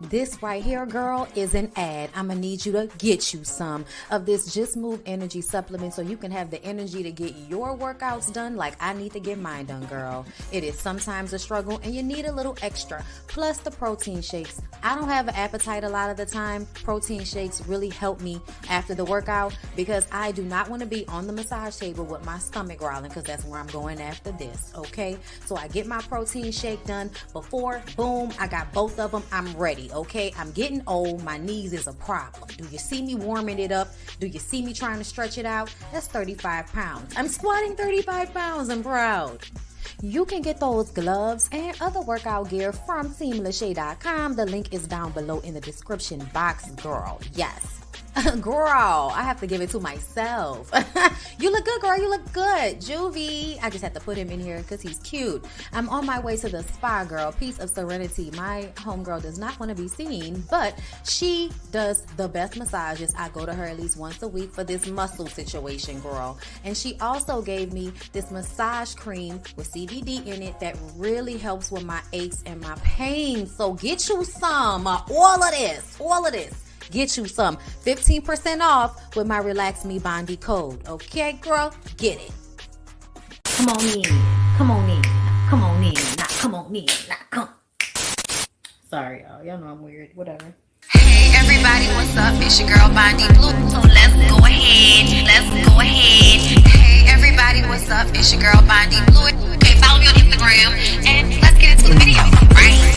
This right here, girl, is an ad. I'm gonna need you to get you some of this Just Move Energy supplement so you can have the energy to get your workouts done like I need to get mine done, girl. It is sometimes a struggle and you need a little extra. Plus the protein shakes. I don't have an appetite a lot of the time. Protein shakes really help me after the workout because I do not want to be on the massage table with my stomach growling because that's where I'm going after this, okay? So I get my protein shake done before, boom, I got both of them. I'm ready, okay? I'm getting old. My knees is a problem. Do you see me warming it up? Do you see me trying to stretch it out? That's 35 pounds. I'm squatting 35 pounds. I'm proud. You can get those gloves and other workout gear from TeamLASHAE.com. The link is down below in the description box, girl. Yes. Girl, I have to give it to myself. You look good, girl. You look good. Juvie. I just had to put him in here because he's cute. I'm on my way to the spa, girl. Piece of serenity. My homegirl does not want to be seen, but she does the best massages. I go to her at least once a week for this muscle situation, girl. And she also gave me this massage cream with CBD in it that really helps with my aches and my pain. So get you some. All of this. Get you some. 15% off with my Relax Me Bondi code. Okay, girl? Get it. Come on in. Come on in. Come on in. Not come on in. Not come. Sorry, y'all. Y'all know I'm weird. Whatever. Hey everybody, what's up? It's your girl BondyBlue. So let's go ahead. Hey everybody, what's up? It's your girl BondyBlue. Okay, follow me on Instagram and let's get into the video. Right.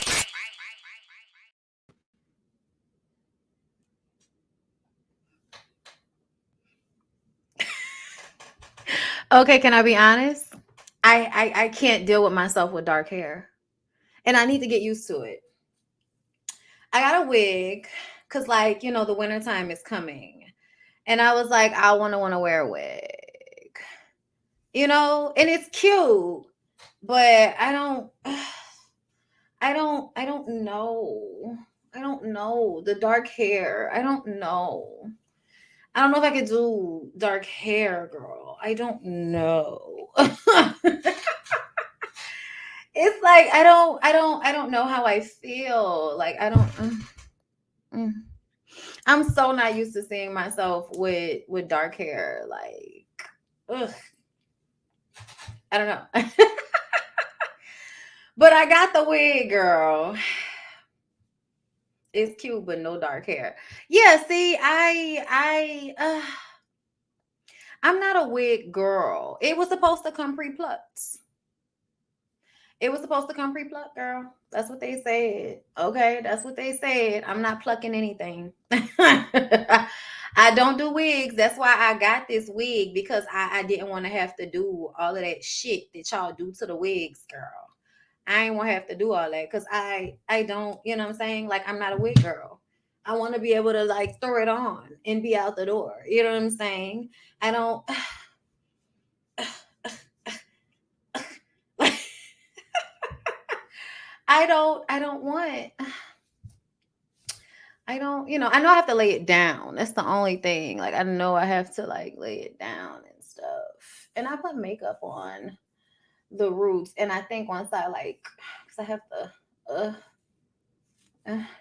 Okay, can I be honest? I can't deal with myself with dark hair. And I need to get used to it. I got a wig because, like, you know, the wintertime is coming. And I was like, I want to wear a wig. You know, and it's cute. But I don't know. I don't know. The dark hair. I don't know. I don't know if I could do dark hair, girl. I don't know. It's like I don't know how I feel. Like I don't I'm so not used to seeing myself with dark hair. Like ugh. I don't know. But I got the wig, girl. It's cute, but no dark hair. Yeah, see, I'm not a wig girl. It was supposed to come pre-plucked. It was supposed to come pre-plucked, girl. That's what they said. Okay, that's what they said. I'm not plucking anything. I don't do wigs. That's why I got this wig because I didn't want to have to do all of that shit that y'all do to the wigs, girl. I ain't want to have to do all that because I don't, you know what I'm saying? Like, I'm not a wig girl. I want to be able to, like, throw it on and be out the door. You know what I'm saying? I don't. I don't, you know, I know I have to lay it down. That's the only thing. Like, I know I have to, like, lay it down and stuff. And I put makeup on the roots. And I think once I, like, because I have to,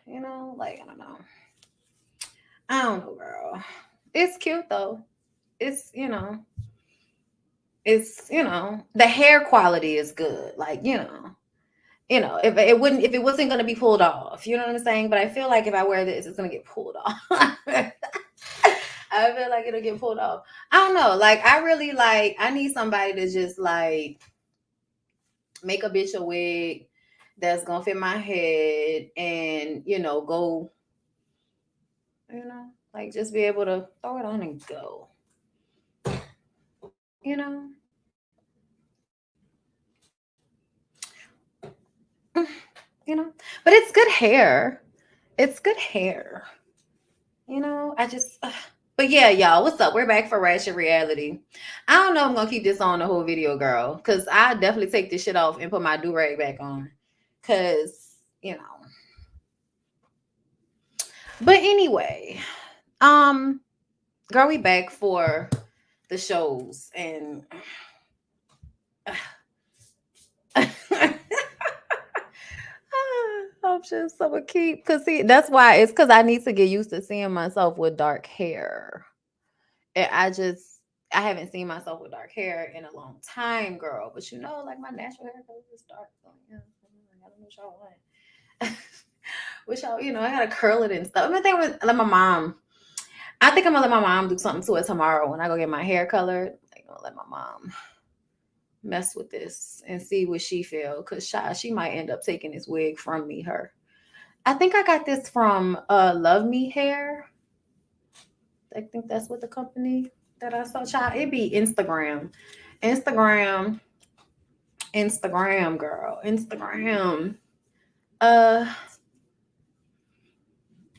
you know, like, I don't know. I don't know, girl. It's cute, though. It's, you know, the hair quality is good. Like, you know, if it wasn't going to be pulled off, you know what I'm saying? But I feel like if I wear this, it's going to get pulled off. I feel like it'll get pulled off. I don't know. Like, I need somebody to just, like, make a bitch a wig that's going to fit my head and, you know, go, you know, like, just be able to throw it on and go, you know? You know, but it's good hair. It's good hair. You know, but yeah, y'all, what's up? We're back for Ratchet Reality. I don't know if I'm going to keep this on the whole video, girl, because I definitely take this shit off and put my do-rag back on because, you know. But anyway, girl, we back for the shows and oh options. So I keep, cause see, that's why it's cause I need to get used to seeing myself with dark hair. And I haven't seen myself with dark hair in a long time, girl. But like my natural hair color is dark. So yeah, I don't know what y'all want. Which y'all, I gotta curl it and stuff. I'm gonna think with like my mom. I think I'm gonna let my mom do something to it tomorrow when I go get my hair colored. I'm gonna let my mom mess with this and see what she feel, cause she might end up taking this wig from me. I think I got this from Love Me Hair. I think that's what the company that I saw. Child, it be Instagram, Instagram, Instagram, girl, Instagram. Uh,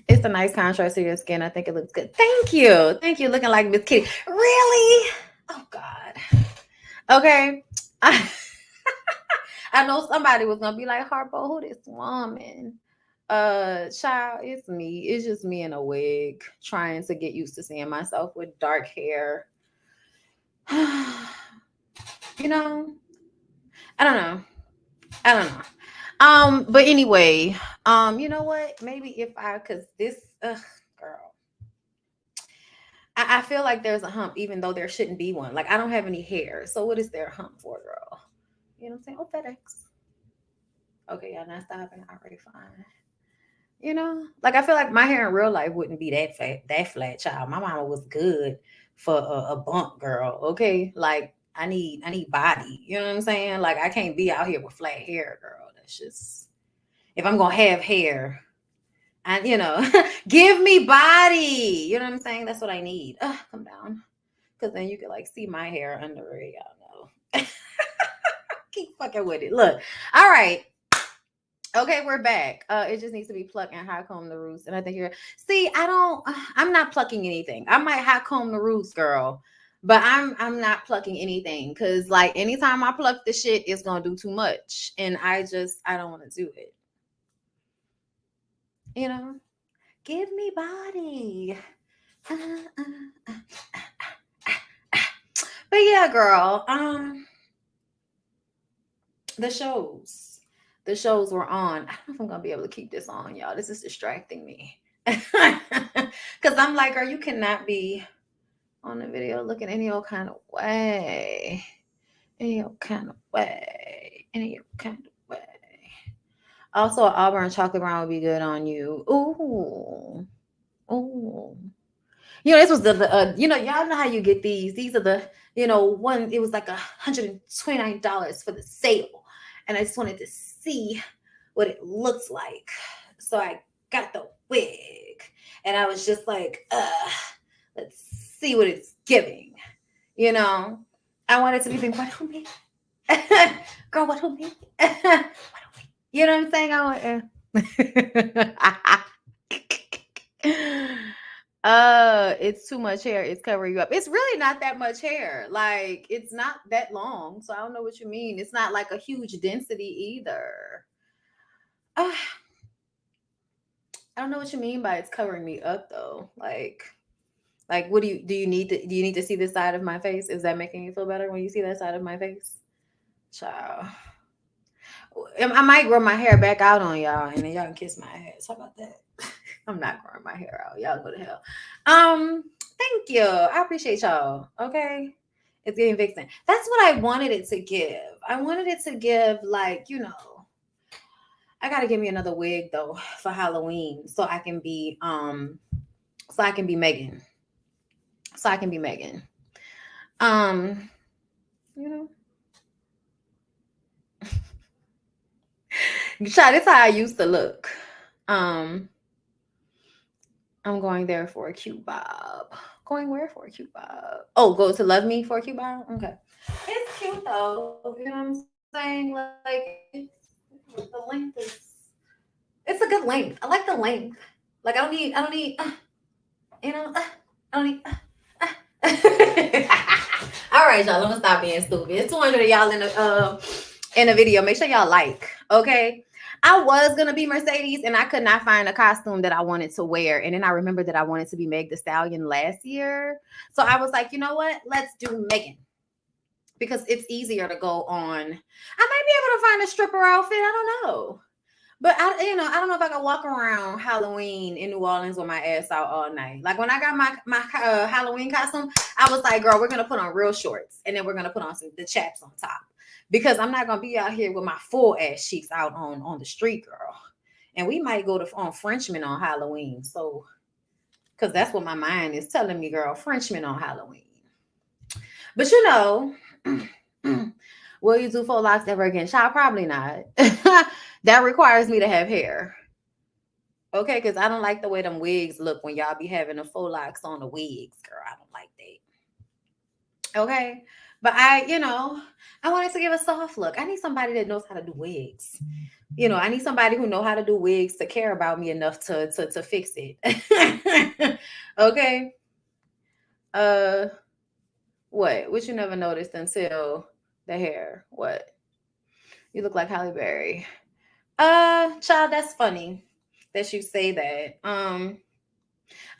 it's a nice contrast to your skin. I think it looks good. Thank you, looking like Miss Kitty. Really? Oh God. Okay. I know somebody was gonna be like, Harpo, who this woman? Child, it's me. It's just me in a wig, trying to get used to seeing myself with dark hair. you know, I don't know. But anyway, you know what? Maybe cause this, girl, I feel like there's a hump, even though there shouldn't be one. Like I don't have any hair, so what is there a hump for, girl? You know what I'm saying? Oh, FedEx. Okay, y'all not stopping. Already fine. Like I feel like my hair in real life wouldn't be that flat, child. My mama was good for a bump, girl. Okay, like I need body. You know what I'm saying? Like I can't be out here with flat hair, girl. That's just, if I'm gonna have hair, and give me body. You know what I'm saying? That's what I need. Come down, because then you could like see my hair under it. Y'all know. Keep fucking with it. Look, all right. Okay, we're back. It just needs to be plucked and high comb the roots. And I think I'm not plucking anything. I might high comb the roots, girl, but I'm not plucking anything. Cause like anytime I pluck the shit, it's gonna do too much. And I don't want to do it. Give me body. But yeah, girl, the shows were on. I don't know if I'm gonna be able to keep this on, y'all. This is distracting me. Because I'm like, girl, you cannot be on the video looking any old kind of way. Any old kind of way. Also, an Auburn chocolate brown would be good on you. Ooh. This was y'all know how you get these. These are the, one, it was like $129 for the sale. And I just wanted to see what it looks like. So I got the wig. And I was just like, let's see what it's giving. I wanted to be thinking, what who me? Girl, what who me? You know what I'm saying? It's too much hair. It's covering you up. It's really not that much hair. Like, it's not that long. So I don't know what you mean. It's not like a huge density either. I don't know what you mean by it's covering me up though. Like what do you need to see this side of my face? Is that making you feel better when you see that side of my face? Child. I might grow my hair back out on y'all, and then y'all can kiss my ass. How about that? I'm not growing my hair out. Y'all go to hell. Thank you. I appreciate y'all. Okay. It's getting vixen. That's what I wanted it to give. I wanted it to give, like, I gotta give me another wig though for Halloween so I can be Megan. Child, this how I used to look. I'm going there for a cute bob. Going where for a cute bob? Oh, go to Love Me for a cute bob? Okay. It's cute though. You know what I'm saying? Like, the length it's a good length. I like the length. Like, I don't need, I don't need. All right, y'all. Let me stop being stupid. It's 200 of y'all in the video. Make sure y'all like. Okay. I was gonna be Mercedes, and I could not find a costume that I wanted to wear. And then I remembered that I wanted to be Meg the Stallion last year, so I was like, you know what? Let's do Megan because it's easier to go on. I might be able to find a stripper outfit. I don't know. But I don't know if I can walk around Halloween in New Orleans with my ass out all night. Like when I got my Halloween costume, I was like, girl, we're gonna put on real shorts, and then we're gonna put on the chaps on top, because I'm not gonna be out here with my full ass cheeks out on the street, girl. And we might go to on Frenchman on Halloween, so because that's what my mind is telling me, girl. Frenchman on Halloween. But will you do faux locks ever again? Child, probably not. That requires me to have hair. Okay, because I don't like the way them wigs look when y'all be having the faux locks on the wigs, girl. I don't like that. Okay. But I wanted to give a soft look. I need somebody that knows how to do wigs. I need somebody who know how to do wigs to care about me enough to fix it. Okay. What you never noticed until the hair? What? You look like Halle Berry. Child, that's funny that you say that.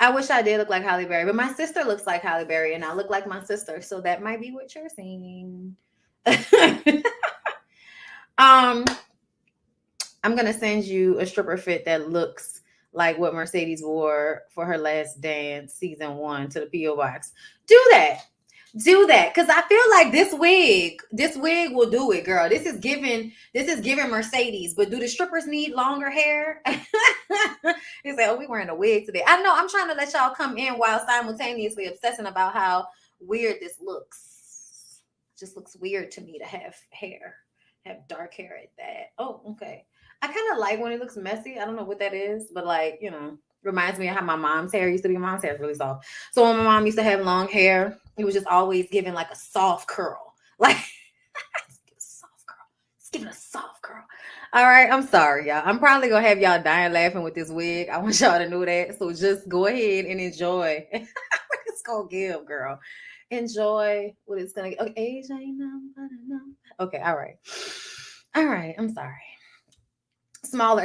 I wish I did look like Halle Berry, but my sister looks like Halle Berry, and I look like my sister, so that might be what you're saying. I'm gonna send you a stripper fit that looks like what Mercedes wore for her last dance, season 1, to the P.O. box. Do that, because I feel like this wig will do it, girl. This is giving Mercedes. But do the strippers need longer hair? He's like, oh, we wearing a wig today. I know. I'm trying to let y'all come in while simultaneously obsessing about how weird this looks. It just looks weird to me to have dark hair at that. Oh, okay. I kind of like when it looks messy. I don't know what that is, but reminds me of how my mom's hair used to be. My mom's hair is really soft. So when my mom used to have long hair, it was just always giving like a soft curl. Like, soft curl. It's giving a soft curl. All right. I'm sorry, y'all. I'm probably going to have y'all dying laughing with this wig. I want y'all to know that. So just go ahead and enjoy what it's going to give, girl. Enjoy what it's going to give. Okay, age ain't no. Okay. All right. All right. I'm sorry. Small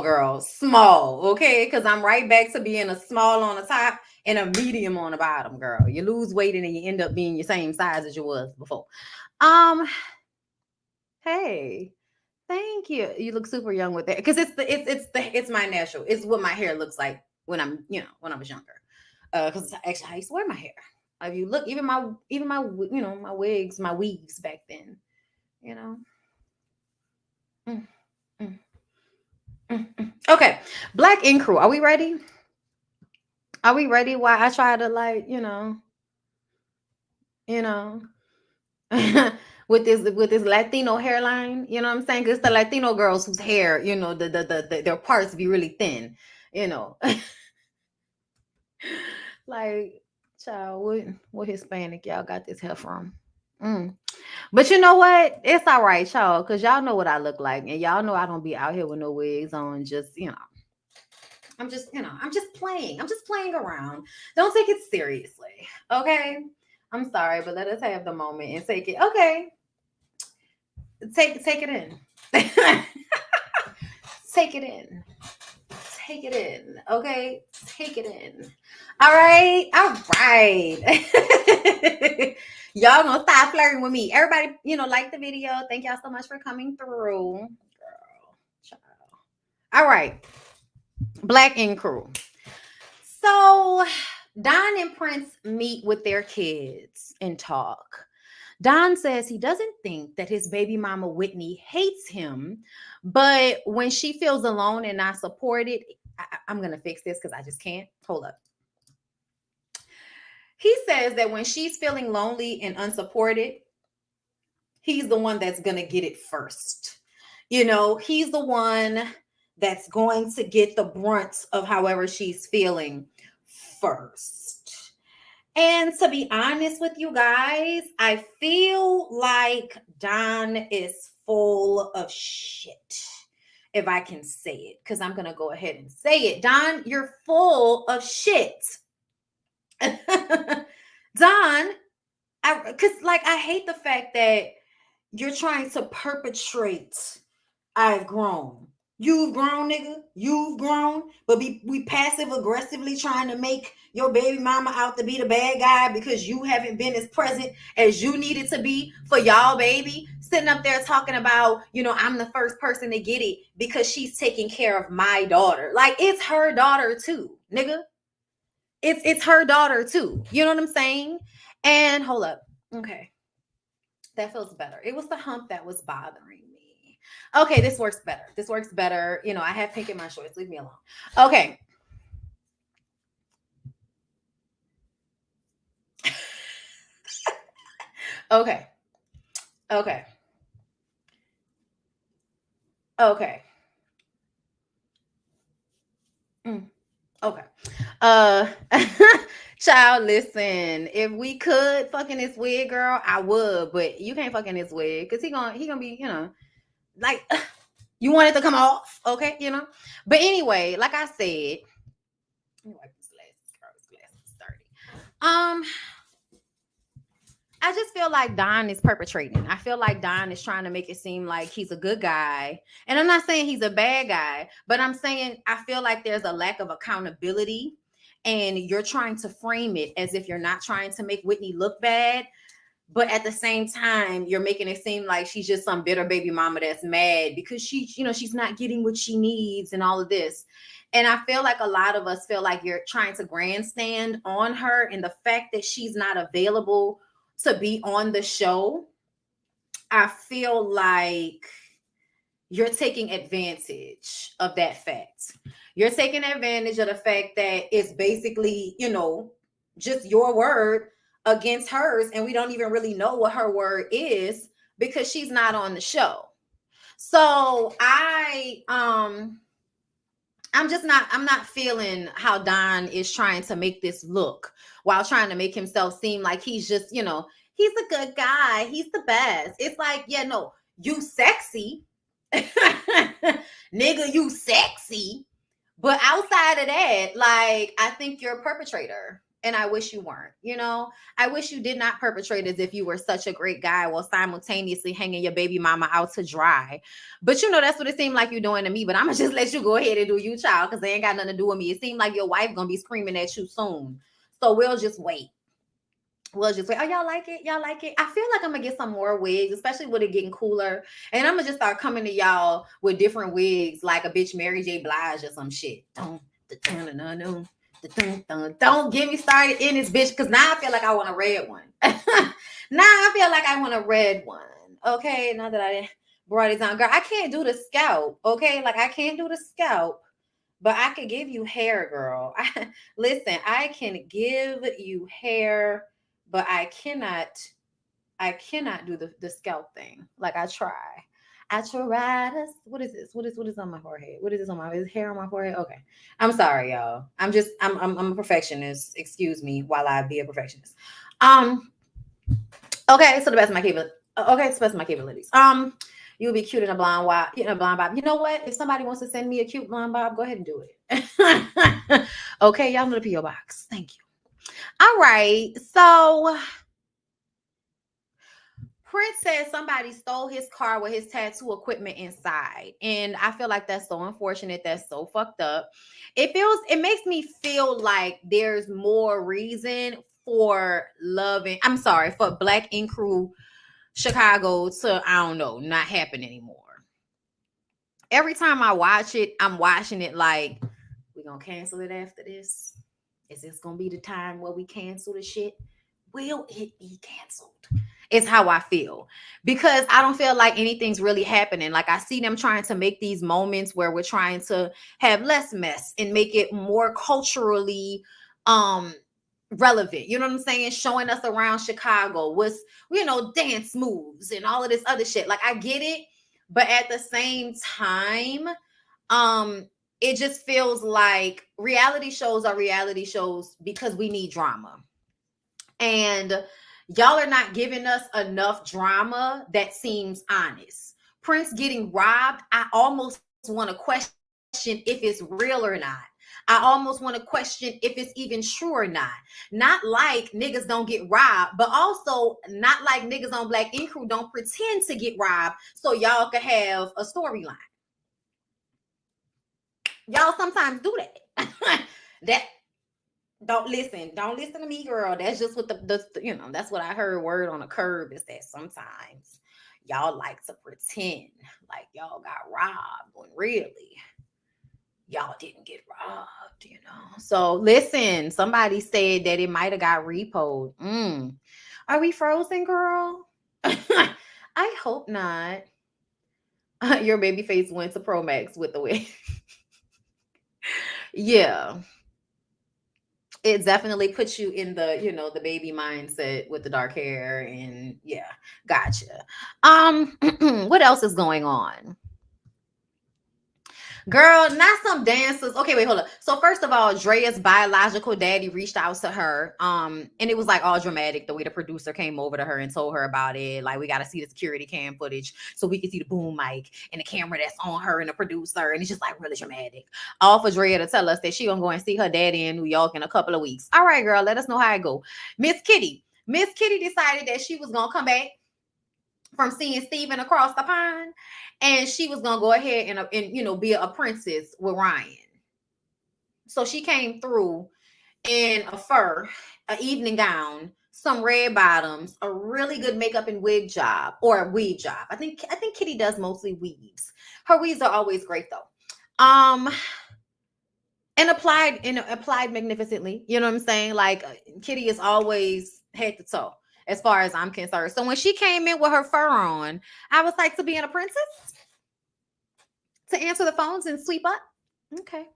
girls, small, okay? Because I'm right back to being a small on the top and a medium on the bottom, girl. You lose weight and then you end up being your same size as you was before. Hey, thank you. You look super young with that, because it's my natural. It's what my hair looks like when I was younger. Because actually I used to wear my hair. If you look, even my my wigs, my weaves back then, Mm, mm. Okay, Black Ink Crew, are we ready? Are we ready? Why I try to with this Latino hairline, you know what I'm saying? Because it's the Latino girls whose hair, their parts be really thin, like, child, what Hispanic y'all got this hair from? But you know what? It's all right, y'all, because y'all know what I look like, and y'all know I don't be out here with no wigs on. Just I'm just playing. I'm just playing around. Don't take it seriously, okay? I'm sorry, but let us have the moment and take it. Okay, take it in. Take it in. Take it in. Okay, take it in. All right. Y'all gonna stop flirting with me. Everybody, like the video. Thank y'all so much for coming through. Girl, child. All right. Black Ink Crew. So Don and Prince meet with their kids and talk. Don says he doesn't think that his baby mama Whitney hates him, but when she feels alone and not supported, I'm going to fix this because I just can't. Hold up. He says that when she's feeling lonely and unsupported, he's the one that's going to get it first. He's the one that's going to get the brunt of however she's feeling first. And to be honest with you guys, I feel like Don is full of shit, if I can say it, because I'm going to go ahead and say it. Don, you're full of shit. Don, I hate the fact that you're trying to perpetrate I've grown. You've grown, nigga. You've grown. But we passive aggressively trying to make your baby mama out to be the bad guy because you haven't been as present as you needed to be for y'all baby. sitting up there talking about, I'm the first person to get it because she's taking care of my daughter. Like, it's her daughter too, nigga. It's her daughter too. You know what I'm saying? And hold up. Okay. That feels better. It was the hump that was bothering me. Okay, this works better. This works better. I have pink in my shorts. Leave me alone. Okay. Okay. Okay. Okay. Okay. Child, listen. If we could fuck in this wig, girl, I would. But you can't fuck in this wig because he gonna be, like, you want it to come off, okay? But anyway, like I said, let me wipe this glasses, girl. This glasses is dirty. I just feel like Don is perpetrating. I feel like Don is trying to make it seem like he's a good guy. And I'm not saying he's a bad guy, but I'm saying I feel like there's a lack of accountability and you're trying to frame it as if you're not trying to make Whitney look bad. But at the same time, you're making it seem like she's just some bitter baby mama that's mad because she's not getting what she needs and all of this. And I feel like a lot of us feel like you're trying to grandstand on her, and the fact that she's not available to be on the show, I feel like you're taking advantage of that fact. You're taking advantage of the fact that it's basically, just your word against hers, and we don't even really know what her word is because she's not on the show. So I'm not feeling how Don is trying to make this look while trying to make himself seem like he's just, he's a good guy. He's the best. It's like, yeah, no, you sexy. Nigga, you sexy. But outside of that, like, I think you're a perpetrator. And I wish you weren't, I wish you did not perpetrate as if you were such a great guy while simultaneously hanging your baby mama out to dry. But that's what it seemed like you're doing to me. But I'm going to just let you go ahead and do you, child, because they ain't got nothing to do with me. It seemed like your wife going to be screaming at you soon. So we'll just wait. Oh, y'all like it? Y'all like it? I feel like I'm going to get some more wigs, especially with it getting cooler. And I'm going to just start coming to y'all with different wigs, like a bitch Mary J. Blige or some shit. Don't get me started in this bitch, because now I feel like I want a red one. Now I feel like I want a red one. Okay, now that I brought it on, girl, I can't do the scalp. Okay, like I can't do the scalp, but I could give you hair, girl. Listen, I can give you hair, but I cannot do the scalp thing. Like I try. What is this? What is on my forehead? What is this on my hair on my forehead? Okay. I'm sorry, y'all. I'm a perfectionist. Excuse me while I be a perfectionist. Okay, so the best of my capabilities. You'll be cute in a blonde bob. You know what? If somebody wants to send me a cute blonde bob, go ahead and do it. Okay, y'all know the P.O. box. Thank you. All right. So Prince says somebody stole his car with his tattoo equipment inside. And I feel like that's so unfortunate. That's so fucked up. It makes me feel like there's more reason for Black Ink Crew Chicago to, I don't know, not happen anymore. Every time I watch it, I'm watching it like, we're going to cancel it after this. Is this going to be the time where we cancel the shit? Will it be canceled? Is how I feel, because I don't feel like anything's really happening. Like I see them trying to make these moments where we're trying to have less mess and make it more culturally relevant. You know what I'm saying? Showing us around Chicago with, dance moves and all of this other shit. Like I get it, but at the same time, it just feels like reality shows are reality shows because we need drama. And y'all are not giving us enough drama that seems honest. Prince getting robbed, I almost want to question if it's real or not. I almost want to question if it's even true or not. Not like niggas don't get robbed, but also not like niggas on Black Ink Crew don't pretend to get robbed so y'all could have a storyline. Y'all sometimes do that. Don't listen to me, girl. That's just what that's what I heard. Word on a curb is that sometimes y'all like to pretend like y'all got robbed when really y'all didn't get robbed, you know. So listen, somebody said that it might have got repoed. Are we frozen, girl? I hope not. Your baby face went to Pro Max with the wig. Yeah. It definitely puts you in the, you know, the baby mindset with the dark hair and yeah, gotcha. What else is going on? Girl, not some dancers. Okay, wait, hold up. So first of all, Drea's biological daddy reached out to her. And it was like all dramatic the way the producer came over to her and told her about it. Like, we got to see the security cam footage so we can see the boom mic and the camera that's on her and the producer. And it's just like really dramatic. All for Drea to tell us that she gonna go and see her daddy in New York in a couple of weeks. All right, girl, let us know how it go. Miss Kitty decided that she was gonna come back from seeing Steven across the pond, and she was gonna go ahead and you know, be a princess with Ryan. So she came through in a fur, an evening gown, some red bottoms, a really good makeup and wig job, or a weave job. I think Kitty does mostly weaves. Her weaves are always great though. And applied magnificently. You know what I'm saying? Like Kitty is always head to toe, as far as I'm concerned. So when she came in with her fur on, I was like, to being a princess, to answer the phones and sweep up. Okay.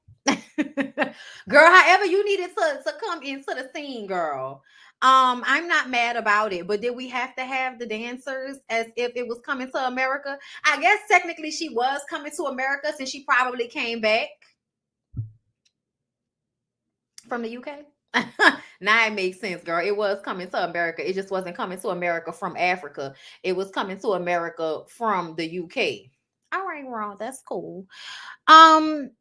Girl, however you needed to come into the scene, girl. I'm not mad about it, but did we have to have the dancers as if it was coming to America? I guess technically she was coming to America since she probably came back from the UK. Now it makes sense, girl. It was coming to America. It just wasn't coming to America from Africa. It was coming to America from the UK. All right, Ron, that's cool. Um,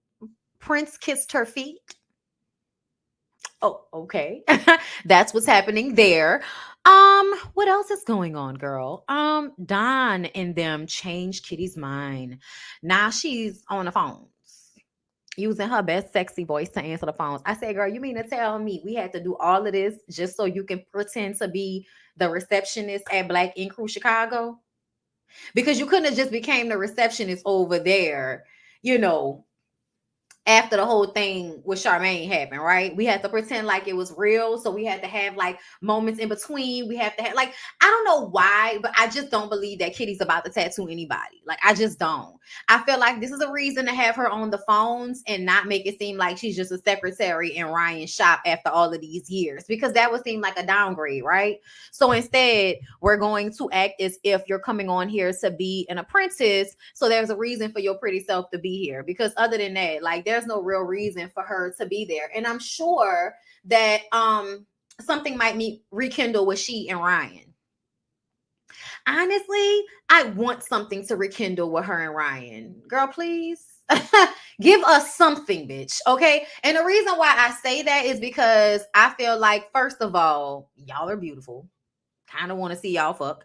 Prince kissed her feet. Oh, okay. That's what's happening there. What else is going on, girl? Don and them changed Kitty's mind. Now she's on the phones using her best sexy voice to answer the phones. I said, girl, you mean to tell me we had to do all of this just so you can pretend to be the receptionist at Black Ink Crew Chicago? Because you couldn't have just became the receptionist over there, you know, after the whole thing with Charmaine happened, right? We had to pretend like it was real. So we had to have like moments in between. We have to have like, I don't know why, but I just don't believe that Kitty's about to tattoo anybody. Like, I just don't. I feel like this is a reason to have her on the phones and not make it seem like she's just a secretary in Ryan's shop after all of these years, because that would seem like a downgrade, right? So instead, we're going to act as if you're coming on here to be an apprentice. So there's a reason for your pretty self to be here, because other than that, like, there's no real reason for her to be there. And I'm sure that something might rekindle with she and Ryan. Honestly, I want something to rekindle with her and Ryan. Girl, please. Give us something, bitch. Okay. And the reason why I say that is because I feel like, first of all, y'all are beautiful. Kind of want to see y'all fuck.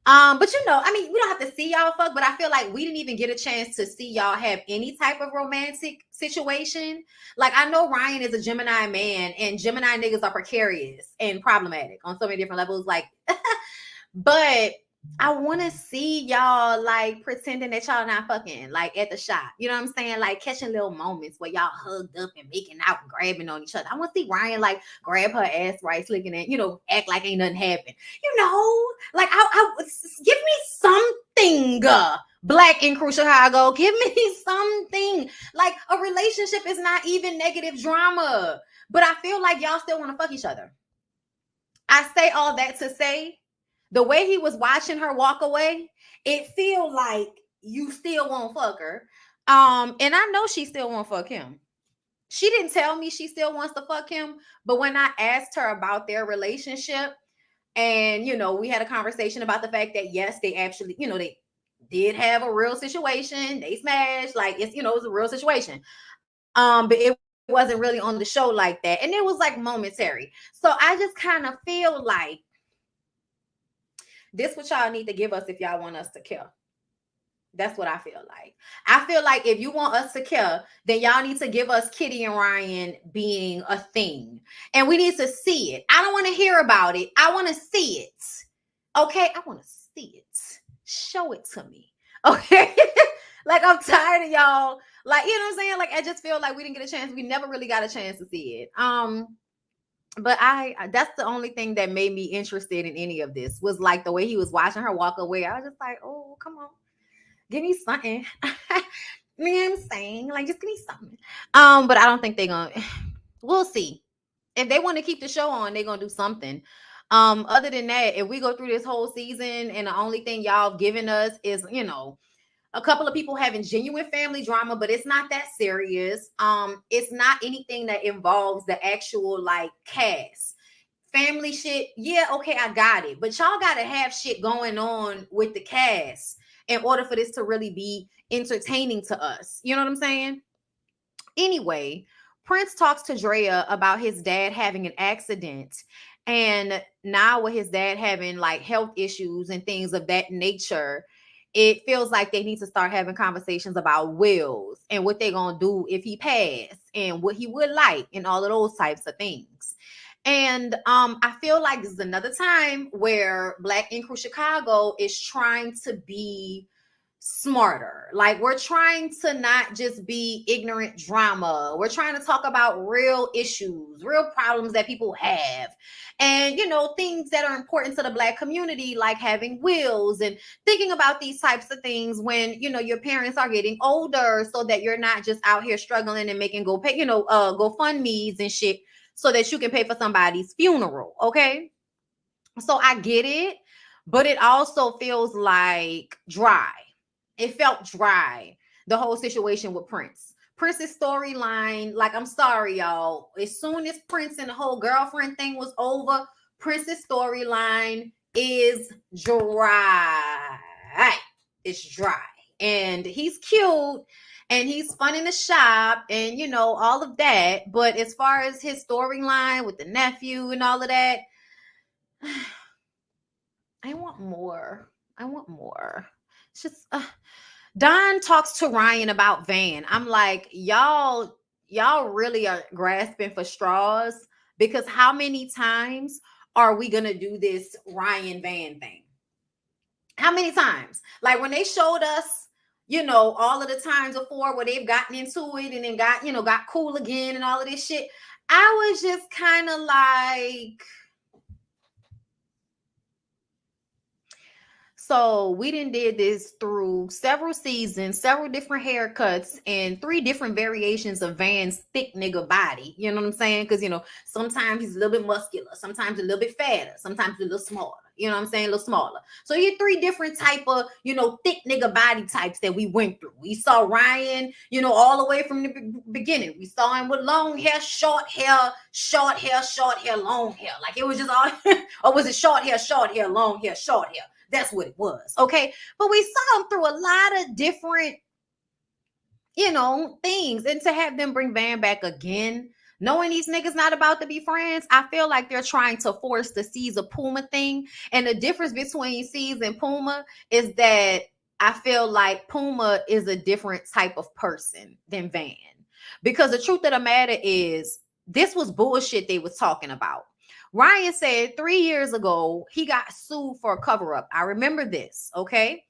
But you know, I mean, we don't have to see y'all fuck, but I feel like we didn't even get a chance to see y'all have any type of romantic situation. Like, I know Ryan is a Gemini man, and Gemini niggas are precarious and problematic on so many different levels. Like, but I want to see y'all like pretending that y'all not fucking, like at the shop. You know what I'm saying? Like catching little moments where y'all hugged up and making out and grabbing on each other. I want to see Ryan like grab her ass right, looking at, you know, act like ain't nothing happened. You know, like I give me something. Black Ink Crew Chicago, give me something. Like, a relationship is not even negative drama, but I feel like y'all still want to fuck each other. I say all that to say, the way he was watching her walk away, it feel like you still won't fuck her. And I know she still won't fuck him. She didn't tell me she still wants to fuck him, but when I asked her about their relationship, and you know, we had a conversation about the fact that yes, they actually, you know, they did have a real situation. They smashed, like, it's, you know, it was a real situation. But it wasn't really on the show like that, and it was like momentary. So I just kind of feel like this what y'all need to give us if y'all want us to care. That's what I feel like. I feel like if you want us to care, then y'all need to give us Kitty and Ryan being a thing. And we need to see it. I don't want to hear about it. I want to see it. Okay? I want to see it. show it to me. Okay. Like, I'm tired of y'all. Like, you know what I'm saying? Like, I just feel like we didn't get a chance. We never really got a chance to see it. But that's the only thing that made me interested in any of this was like the way he was watching her walk away. I was just like, oh, come on, give me something. You know what I'm saying? Like, just give me something. But I don't think they're gonna. We'll see. If they want to keep the show on, they're gonna do something. Other than that, if we go through this whole season and the only thing y'all given us is, you know, a couple of people having genuine family drama, but it's not that serious. It's not anything that involves the actual like cast. Family shit, yeah, okay, I got it. But y'all gotta have shit going on with the cast in order for this to really be entertaining to us. You know what I'm saying? Anyway, Prince talks to Drea about his dad having an accident. And now with his dad having like health issues and things of that nature, it feels like they need to start having conversations about wills and what they're going to do if he passed and what he would like and all of those types of things. And I feel like this is another time where Black Ink Crew Chicago is trying to be smarter. Like, we're trying to not just be ignorant drama. We're trying to talk about real issues, real problems that people have, and, you know, things that are important to the Black community, like having wills and thinking about these types of things when, you know, your parents are getting older, so that you're not just out here struggling and making GoFundMe's and shit so that you can pay for somebody's funeral. Okay. So I get it, but it also feels like dry. It felt dry, the whole situation with Prince. Prince's storyline, like, I'm sorry, y'all. As soon as Prince and the whole girlfriend thing was over, Prince's storyline is dry. It's dry. And he's cute and he's fun in the shop and, you know, all of that. But as far as his storyline with the nephew and all of that, I want more. I want more. It's just Don talks to Ryan about Van. I'm like, y'all really are grasping for straws, because how many times are we gonna do this Ryan Van thing? How many times? Like, when they showed us, you know, all of the times before where they've gotten into it and then got cool again and all of this shit, I was just kind of like, so we did this through several seasons, several different haircuts, and 3 different variations of Van's thick nigga body. You know what I'm saying? Because, you know, sometimes he's a little bit muscular, sometimes a little bit fatter, sometimes a little smaller. You know what I'm saying? A little smaller. So you had 3 different type of, you know, thick nigga body types that we went through. We saw Ryan, you know, all the way from the beginning. We saw him with long hair, short hair, long hair. Like, it was just all, or was it short hair, long hair, short hair? That's what it was. Okay. But we saw him through a lot of different, you know, things. And to have them bring Van back again, knowing these niggas not about to be friends, I feel like they're trying to force the C's of Puma thing. And the difference between C's and Puma is that I feel like Puma is a different type of person than Van. Because the truth of the matter is, this was bullshit they was talking about. Ryan said 3 years ago, he got sued for a cover-up. I remember this, okay?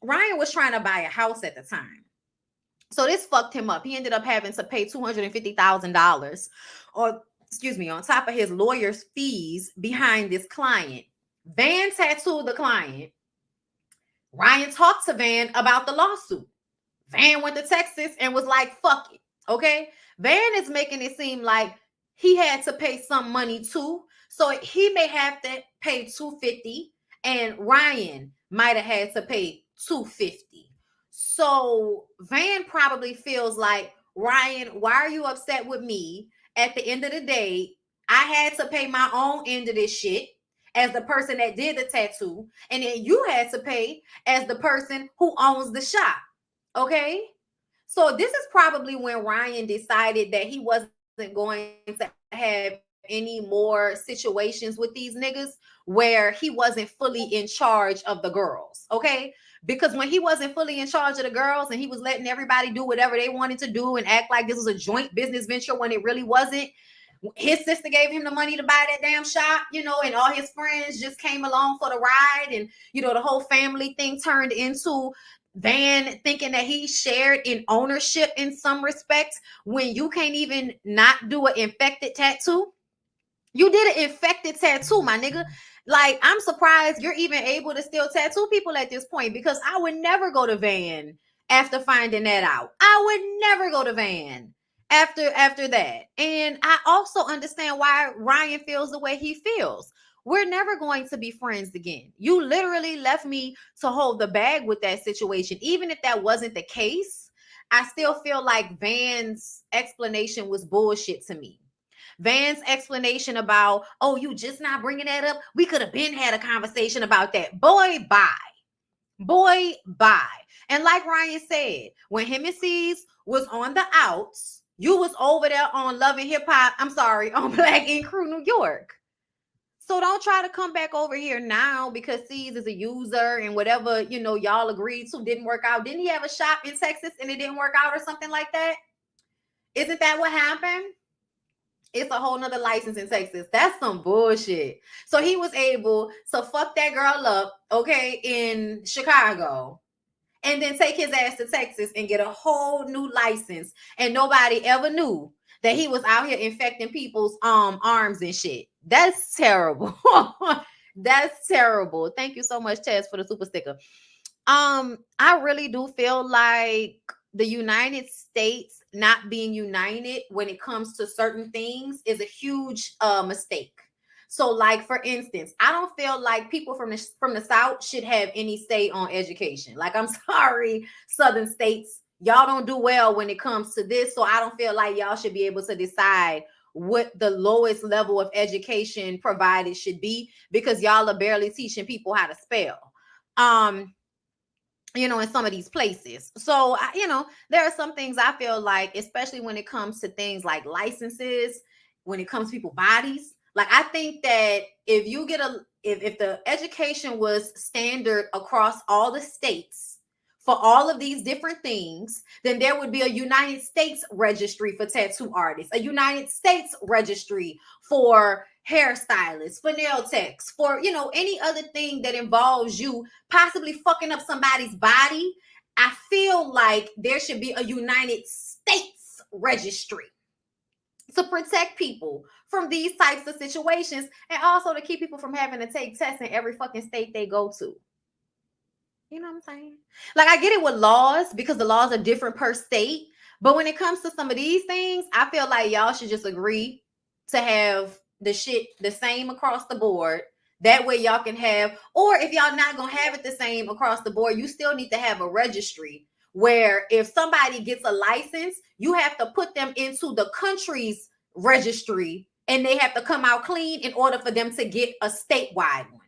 Ryan was trying to buy a house at the time. So this fucked him up. He ended up having to pay $250,000 on top of his lawyer's fees behind this client. Van tattooed the client. Ryan talked to Van about the lawsuit. Van went to Texas and was like, fuck it, okay? Van is making it seem like he had to pay some money too. So he may have to pay $250 and Ryan might have had to pay $250. So Van probably feels like, Ryan, why are you upset with me? At the end of the day, I had to pay my own end of this shit as the person that did the tattoo. And then you had to pay as the person who owns the shop. Okay? So this is probably when Ryan decided that he wasn't going to have any more situations with these niggas where he wasn't fully in charge of the girls, okay? Because when he wasn't fully in charge of the girls and he was letting everybody do whatever they wanted to do and act like this was a joint business venture when it really wasn't, his sister gave him the money to buy that damn shop, you know, and all his friends just came along for the ride. And, you know, the whole family thing turned into Van thinking that he shared in ownership in some respects when you can't even not do an infected tattoo. You did an infected tattoo, my nigga. Like, I'm surprised you're even able to still tattoo people at this point, because I would never go to Van after finding that out. I would never go to Van after that. And I also understand why Ryan feels the way he feels. We're never going to be friends again. You literally left me to hold the bag with that situation. Even if that wasn't the case, I still feel like Van's explanation was bullshit to me. Van's explanation about, oh, you just not bringing that up. We could have been had a conversation about that. Boy, bye. Boy, bye. And like Ryan said, when him and C's was on the outs, you was over there on Love and Hip Hop. I'm sorry, on Black Ink Crew New York. So don't try to come back over here now because C's is a user and whatever, you know, y'all agreed to didn't work out. Didn't he have a shop in Texas and it didn't work out or something like that? Isn't that what happened? It's a whole nother license in Texas. That's some bullshit. So he was able to fuck that girl up, okay, in Chicago, and then take his ass to Texas and get a whole new license. And nobody ever knew that he was out here infecting people's arms and shit. That's terrible. That's terrible. Thank you so much, Tess, for the super sticker. I really do feel like the United States not being united when it comes to certain things is a huge mistake. So, like, for instance, I don't feel like people from the South should have any say on education. Like, I'm sorry, Southern states, y'all don't do well when it comes to this. So I don't feel like y'all should be able to decide what the lowest level of education provided should be, because y'all are barely teaching people how to spell. You know, in some of these places. So, you know, there are some things I feel like, especially when it comes to things like licenses, when it comes to people's bodies, like, I think that if you get if the education was standard across all the states for all of these different things, then there would be a United States registry for tattoo artists, a United States registry for hairstylists, for nail techs, for, you know, any other thing that involves you possibly fucking up somebody's body. I feel like there should be a United States registry to protect people from these types of situations, and also to keep people from having to take tests in every fucking state they go to. You know what I'm saying? Like, I get it with laws because the laws are different per state, but when it comes to some of these things, I feel like y'all should just agree to have the shit the same across the board. That way y'all can have, or if y'all not gonna have it the same across the board, you still need to have a registry where if somebody gets a license, you have to put them into the country's registry and they have to come out clean in order for them to get a statewide one,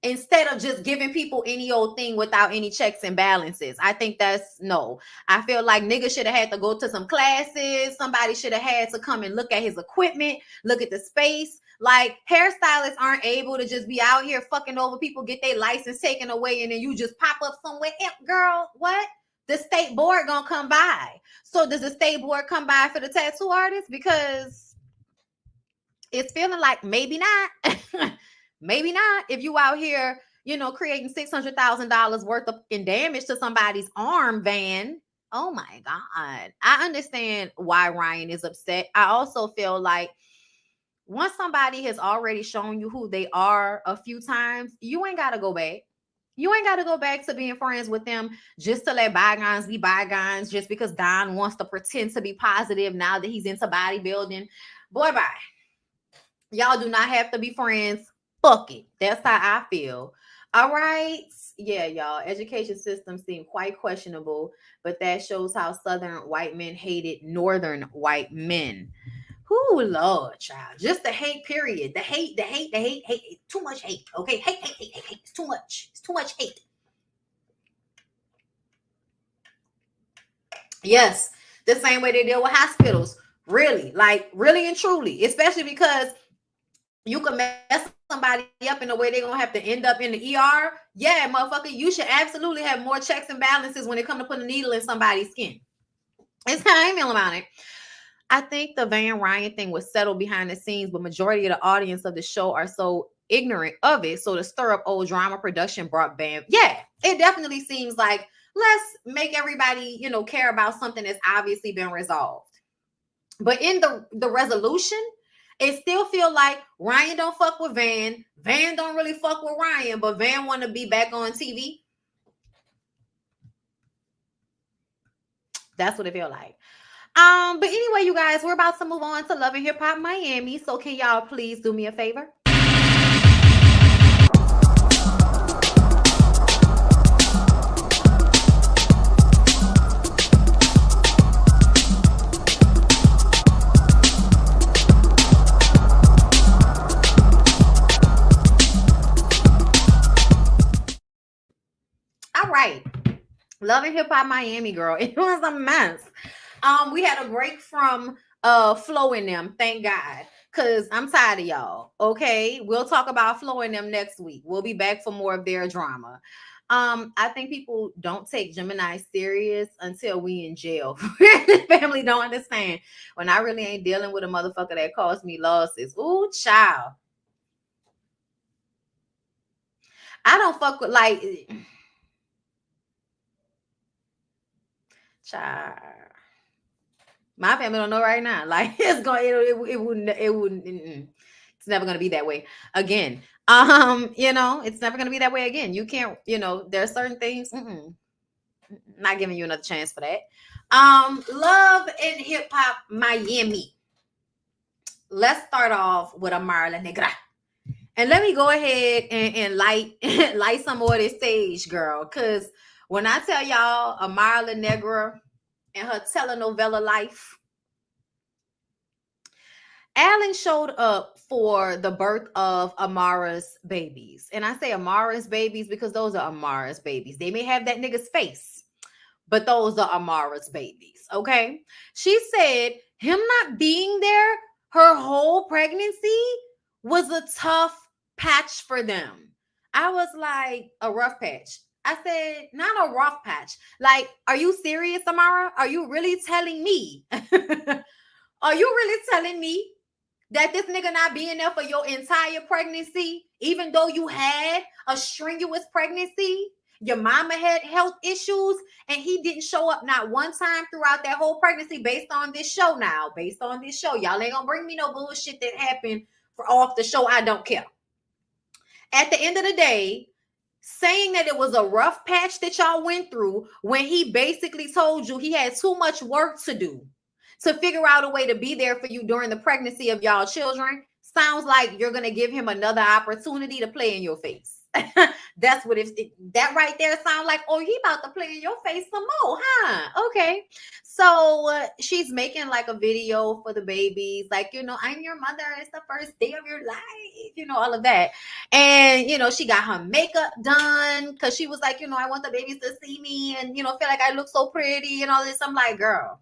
instead of just giving people any old thing without any checks and balances. I think that's no. I feel like niggas should have had to go to some classes. Somebody should have had to come and look at his equipment, look at the space. Like, hairstylists aren't able to just be out here fucking over people, get their license taken away, and then you just pop up somewhere. Girl, what? The state board gonna come by. So does the state board come by for the tattoo artist? Because it's feeling like maybe not. Maybe not. If you out here, you know, creating $600,000 worth of in damage to somebody's arm, Van. Oh my God. I understand why Ryan is upset. I also feel like once somebody has already shown you who they are a few times, you ain't got to go back. You ain't got to go back to being friends with them just to let bygones be bygones, just because Don wants to pretend to be positive now that he's into bodybuilding. Boy, bye. Y'all do not have to be friends. Fuck it. That's how I feel. All right. Yeah, y'all. Education system seem quite questionable, but that shows how Southern white men hated Northern white men. Who, Lord, child. Just the hate, period. The hate. Too much hate. Okay. Hate. It's too much. It's too much hate. Yes. The same way they deal with hospitals. Really. Like, really and truly. Especially because you can mess somebody up in a way they're going to have to end up in the ER. Yeah, motherfucker. You should absolutely have more checks and balances when it comes to putting a needle in somebody's skin. It's how I feel about it. I think the Van Ryan thing was settled behind the scenes, but majority of the audience of the show are so ignorant of it. So to stir up old drama, production brought Van. Yeah, it definitely seems like let's make everybody, care about something that's obviously been resolved. But in the resolution, it still feel like Ryan don't fuck with Van. Van don't really fuck with Ryan, but Van want to be back on TV. That's what it feel like. But anyway, you guys, we're about to move on to Love and Hip Hop Miami. So can y'all please do me a favor? All right. Love and Hip Hop Miami, girl. It was a mess. We had a break from Flo and them, thank God. Cause I'm tired of y'all. Okay. We'll talk about Flo and them next week. We'll be back for more of their drama. I think people don't take Gemini serious until we in jail. Family don't understand. When I really ain't dealing with a motherfucker that caused me losses. Ooh, child. I don't fuck with like child. My family don't know right now. Like it's going, it wouldn't. It's never gonna be that way again. It's never gonna be that way again. You can't. There are certain things. Not giving you another chance for that. Love and Hip Hop Miami. Let's start off with Amari Negra. And let me go ahead and light light some more of this stage, girl. Cause when I tell y'all Amari Negra and her telenovela life, Alan showed up for the birth of Amara's babies. And I say Amara's babies because those are Amara's babies. They may have that nigga's face, but those are Amara's babies. Okay. She said him not being there her whole pregnancy was a tough patch for them. I was like, a rough patch. I said, not a rough patch. Like, are you serious, Amara? Are you really telling me? Are you really telling me that this nigga not being there for your entire pregnancy, even though you had a strenuous pregnancy, your mama had health issues, and he didn't show up not one time throughout that whole pregnancy based on this show now. Based on this show. Y'all ain't gonna bring me no bullshit that happened for off the show. I don't care. At the end of the day, saying that it was a rough patch that y'all went through when he basically told you he had too much work to do to figure out a way to be there for you during the pregnancy of y'all children, sounds like you're going to give him another opportunity to play in your face. That's what that right there sounds like, oh, he about to play in your face some more, huh? Okay. So she's making like a video for the babies, like, I'm your mother. It's the first day of your life, all of that. And, she got her makeup done because she was like, I want the babies to see me and, feel like I look so pretty and all this. I'm like, girl,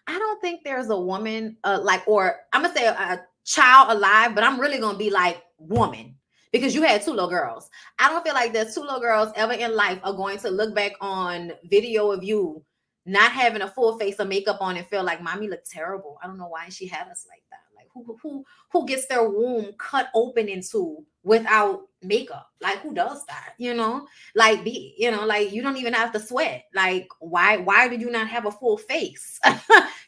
I don't think there's a woman or I'm going to say a child alive, but I'm really going to be like woman. Because you had two little girls. I don't feel like there's two little girls ever in life are going to look back on video of you not having a full face of makeup on and feel like mommy looked terrible. I don't know why she had us like that. Like who gets their womb cut open into without makeup? Like who does that? Like like you don't even have to sweat. Like why did you not have a full face?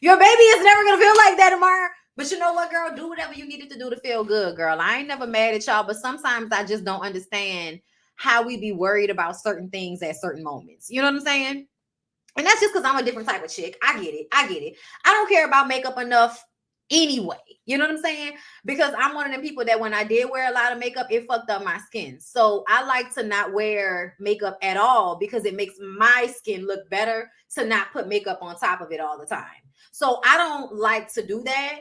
Your baby is never gonna feel like that, Amara. But you know what, girl? Do whatever you needed to do to feel good, girl. I ain't never mad at y'all, but sometimes I just don't understand how we be worried about certain things at certain moments. You know what I'm saying? And that's just because I'm a different type of chick. I get it. I don't care about makeup enough anyway. You know what I'm saying? Because I'm one of them people that when I did wear a lot of makeup, it fucked up my skin. So I like to not wear makeup at all because it makes my skin look better to not put makeup on top of it all the time. So I don't like to do that.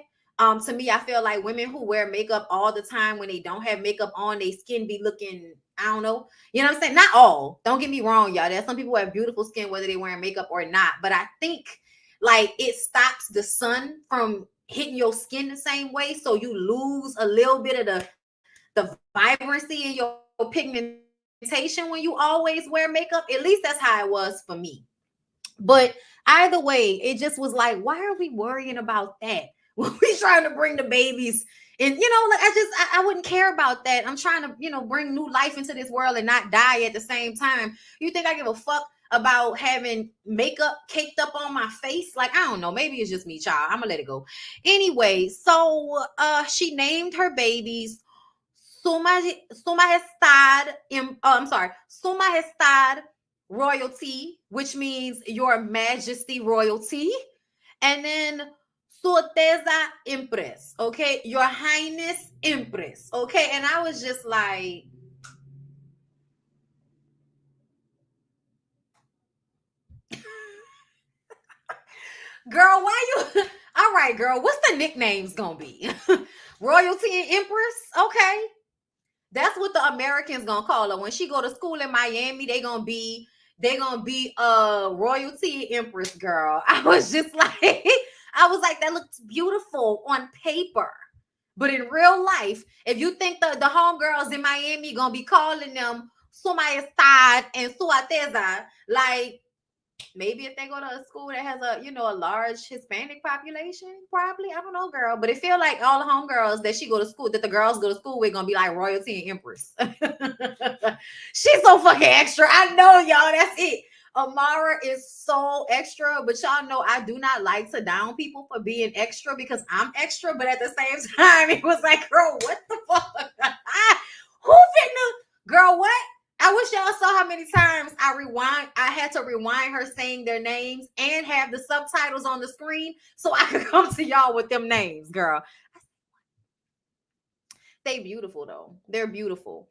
To me, I feel like women who wear makeup all the time, when they don't have makeup on, their skin be looking, I don't know. You know what I'm saying? Not all. Don't get me wrong, y'all. There's some people who have beautiful skin, whether they're wearing makeup or not. But I think like it stops the sun from hitting your skin the same way. So you lose a little bit of the vibrancy in your pigmentation when you always wear makeup. At least that's how it was for me. But either way, it just was like, why are we worrying about that? When we trying to bring the babies and like I wouldn't care about that. I'm trying to, bring new life into this world and not die at the same time. You think I give a fuck about having makeup caked up on my face? Like, I don't know, maybe it's just me, child. I'm gonna let it go. Anyway, so she named her babies Su Majestad, I'm sorry, Su Majestad Royalty, which means Your Majesty Royalty, and then Su Alteza Empress, okay, Your Highness Empress, okay. And I was just like, girl, why you? All right, girl, what's the nicknames gonna be? Royalty and Empress, okay. That's what the Americans gonna call her. When she go to school in Miami, they gonna be Royalty Empress, girl. I was just like, that looks beautiful on paper. But in real life, if you think the homegirls in Miami gonna be calling them Su Majestad and Su Alteza, like, maybe if they go to a school that has a large Hispanic population, probably. I don't know, girl. But it feel like all the homegirls that the girls go to school with gonna be like Royalty and Empress. She's so fucking extra. I know, y'all. That's it. Amara is so extra, but y'all know I do not like to down people for being extra because I'm extra. But at the same time, it was like, girl, what the fuck? Who finna? Girl, what? I wish y'all saw how many times I had to rewind her saying their names and have the subtitles on the screen so I could come to y'all with them names, girl. They beautiful though. They're beautiful.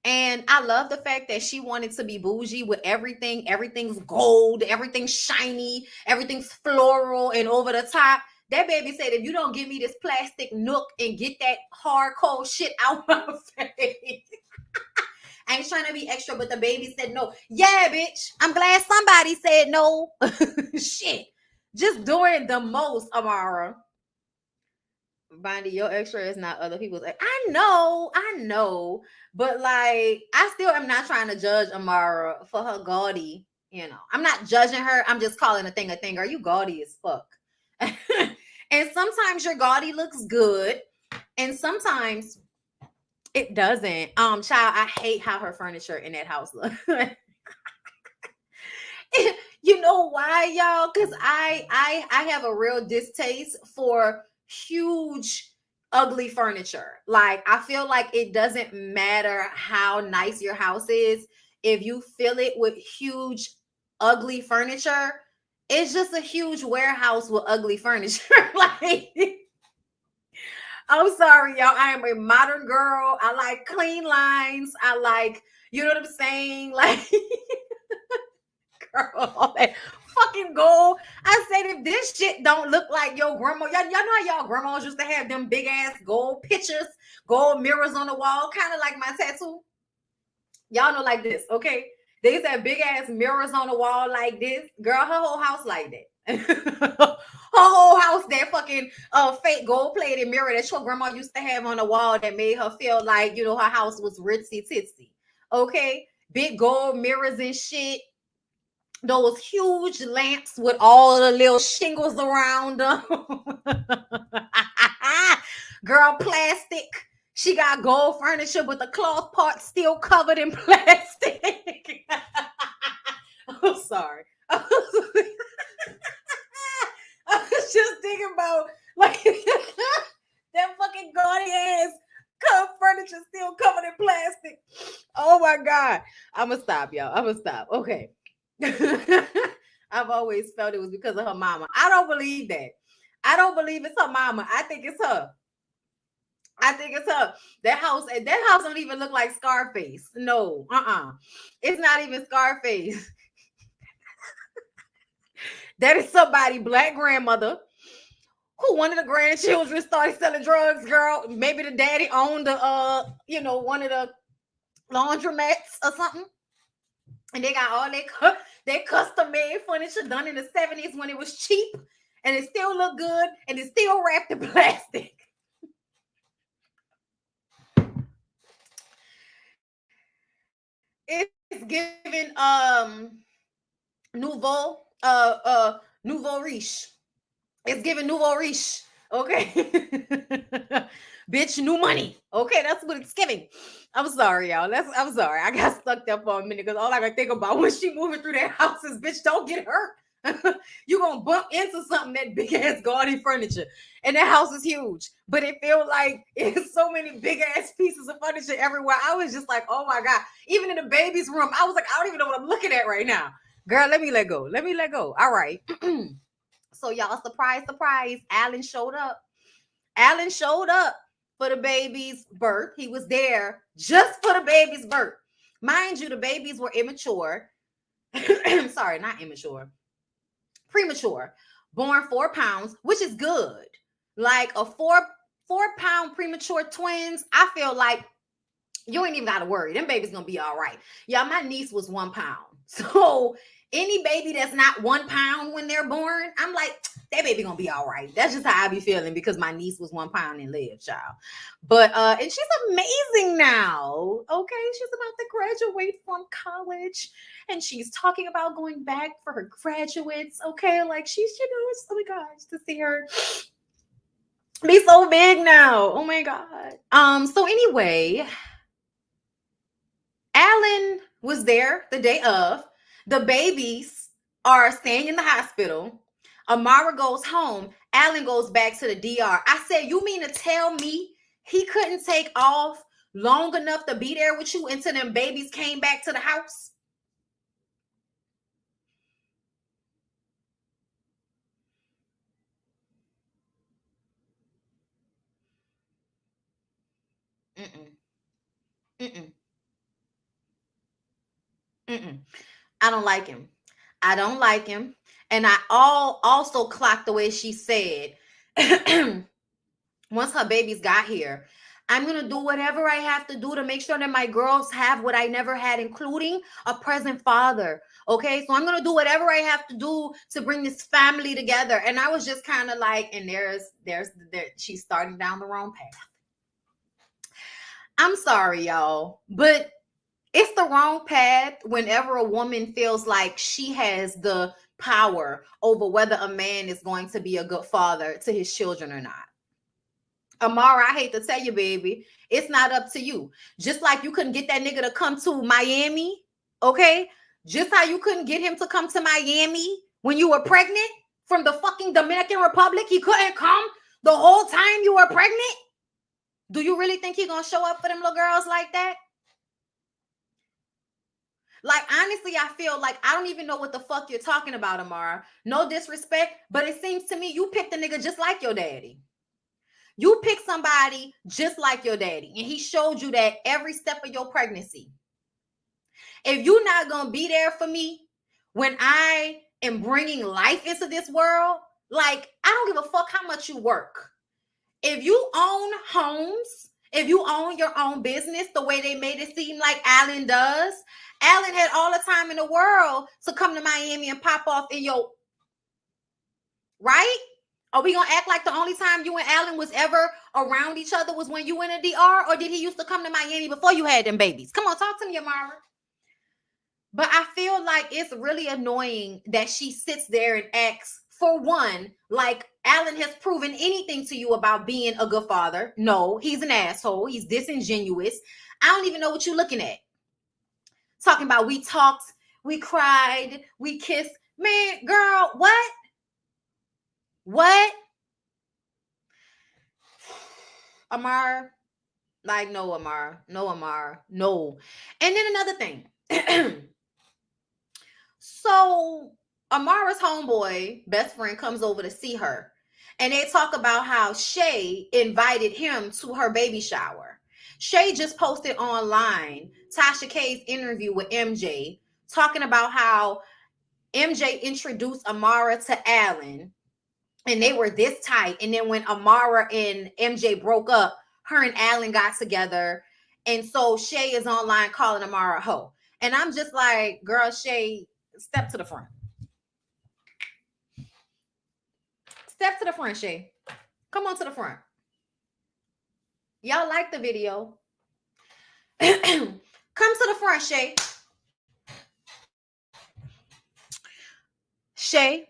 And I love the fact that she wanted to be bougie with everything. Everything's gold, everything's shiny, everything's floral and over the top. That baby said, if you don't give me this plastic nook and get that hard cold shit out my face. I ain't trying to be extra, but the baby said no. Yeah, bitch. I'm glad somebody said no. Shit. Just doing the most, Amara. Bondy, your extra is not other people's. I know. But like, I still am not trying to judge Amara for her gaudy. I'm not judging her. I'm just calling a thing a thing. Are you gaudy as fuck? And sometimes your gaudy looks good. And sometimes it doesn't. Child, I hate how her furniture in that house looks. You know why, y'all? Because I have a real distaste for huge, ugly furniture. Like, I feel like it doesn't matter how nice your house is. If you fill it with huge, ugly furniture, it's just a huge warehouse with ugly furniture. Like, I'm sorry, y'all. I am a modern girl. I like clean lines. I like, you know what I'm saying? Like, girl, all that fucking gold. I said, if this shit don't look like your grandma, y'all know how y'all grandmas used to have them big ass gold pictures, gold mirrors on the wall, kind of like my tattoo. Y'all know like this, okay? They used to have big ass mirrors on the wall like this. Girl, her whole house like that. Her whole house, that fucking fake gold plated mirror that your grandma used to have on the wall that made her feel like, her house was ritzy titsy. Okay? Big gold mirrors and shit. Those huge lamps with all the little shingles around them. Girl, plastic. She got gold furniture, but the cloth part still covered in plastic. I'm sorry. I was just thinking about like that fucking gaudy ass furniture still covered in plastic. Oh my God. I'ma stop, y'all. I'ma stop. Okay. I've always felt it was because of her mama. I don't believe that. I don't believe it's her mama. I think it's her. That house don't even look like Scarface. No, it's not even Scarface. That is somebody black grandmother who one of the grandchildren started selling drugs, girl. Maybe the daddy owned the one of the laundromats or something. And they got all their custom made furniture done in the 70s when it was cheap and it still looked good and it's still wrapped in plastic. It's giving nouveau Nouveau riche. It's giving nouveau riche. Okay. Bitch, new money. Okay, that's what it's giving. I'm sorry, y'all. I'm sorry. I got stuck there for a minute because all I can think about when she moving through that house is, bitch, don't get hurt. You gonna bump into something, that big ass gaudy furniture. And that house is huge. But it feels like it's so many big ass pieces of furniture everywhere. I was just like, oh my God. Even in the baby's room, I was like, I don't even know what I'm looking at right now. Girl, let me let go. Let me let go. All right. So y'all, surprise, surprise, Alan showed up. Alan showed up for the baby's birth. He was there just for the baby's birth. Mind you, the babies were immature. Sorry, not immature. Premature. Born 4 pounds, which is good. Like a 4-pound premature twins, I feel like you ain't even gotta worry. Them babies gonna be all right. Y'all, my niece was 1 pound. So any baby that's not 1 pound when they're born, I'm like, that baby gonna be all right. That's just how I be feeling because my niece was 1 pound and lived, child. But and she's amazing now. Okay, she's about to graduate from college, and she's talking about going back for her graduates. Okay, like she's, it's, oh my gosh, to see her be so big now. Oh my God. So anyway, Alan was there the day of. The babies are staying in the hospital. Amara goes home. Alan goes back to the DR. I said, you mean to tell me he couldn't take off long enough to be there with you until them babies came back to the house? Mm-mm. Mm-mm. Mm-mm. I don't like him. I don't like him. And I also clocked the way she said, once her babies got here, I'm going to do whatever I have to do to make sure that my girls have what I never had, including a present father. Okay. So I'm going to do whatever I have to do to bring this family together. And I was just kind of like, and there, she's starting down the wrong path. I'm sorry, y'all, but it's the wrong path whenever a woman feels like she has the power over whether a man is going to be a good father to his children or not. Amara, I hate to tell you, baby, it's not up to you. Just like you couldn't get that nigga to come to Miami, okay? Just how you couldn't get him to come to Miami when you were pregnant from the fucking Dominican Republic. He couldn't come the whole time you were pregnant. Do you really think he gonna show up for them little girls like that? Like, honestly, I feel like I don't even know what the fuck you're talking about, Amara. No disrespect, but it seems to me you picked a nigga just like your daddy. You pick somebody just like your daddy, and he showed you that every step of your pregnancy. If you're not going to be there for me when I am bringing life into this world, like, I don't give a fuck how much you work. If you own homes, if you own your own business, the way they made it seem like Alan does, Alan had all the time in the world to come to Miami and pop off in your, right? Are we gonna act like the only time you and Alan was ever around each other was when you went to DR, or did he used to come to Miami before you had them babies? Come on, talk to me, Amara. But I feel like it's really annoying that she sits there and acts, for one, like Alan has proven anything to you about being a good father. No, he's an asshole. He's disingenuous. I don't even know what you're looking at. Talking about we talked, we cried, we kissed. Man, girl, what? What? Amar, like, no, Amar, no, Amar, no. And then another thing. So Amara's homeboy, best friend, comes over to see her. And they talk about how Shay invited him to her baby shower. Shay just posted online Tasha K's interview with MJ, talking about how MJ introduced Amara to Alan, and they were this tight. And then when Amara and MJ broke up, her and Alan got together. And so Shay is online calling Amara a hoe. And I'm just like, girl, Shay, step to the front. Step to the front, Shay. Come on to the front. Y'all like the video. Come to the front, Shay. Shay,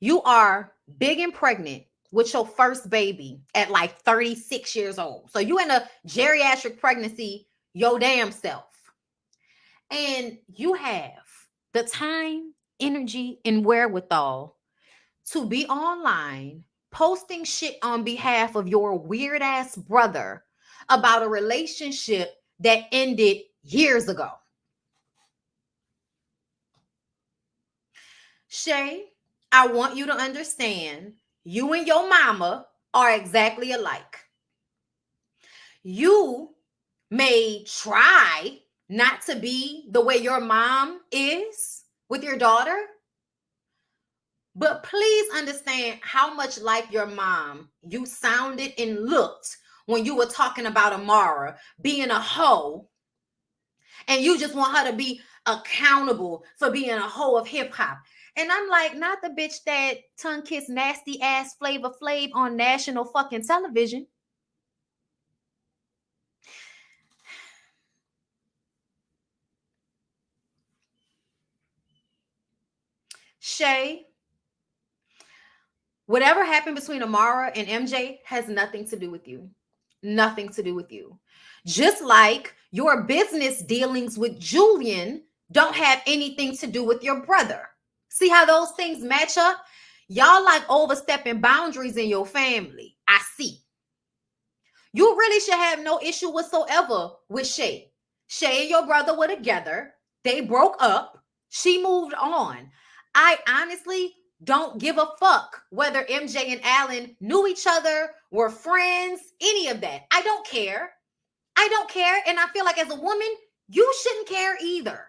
You are big and pregnant with your first baby at like 36 years old. So you in a geriatric pregnancy, your damn self. And you have the time, energy, and wherewithal to be online posting shit on behalf of your weird ass brother about a relationship that ended years ago. Shay, I want you to understand you and your mama are exactly alike. You may try not to be the way your mom is with your daughter, but please understand how much like your mom you sounded and looked when you were talking about Amara being a hoe, and you just want her to be accountable for being a hoe of hip hop. And I'm like, not the bitch that tongue kiss nasty ass Flavor Flav on national fucking television. Shay, whatever happened between Amara and MJ has nothing to do with you. Nothing to do with you. Just like your business dealings with Julian don't have anything to do with your brother. See how those things match up? Y'all like overstepping boundaries in your family. I see. You really should have no issue whatsoever with Shay. Shay and your brother were together. They broke up. She moved on. I honestly don't give a fuck whether MJ and Alan knew each other, were friends, any of that. I don't care. I don't care. And I feel like as a woman, you shouldn't care either.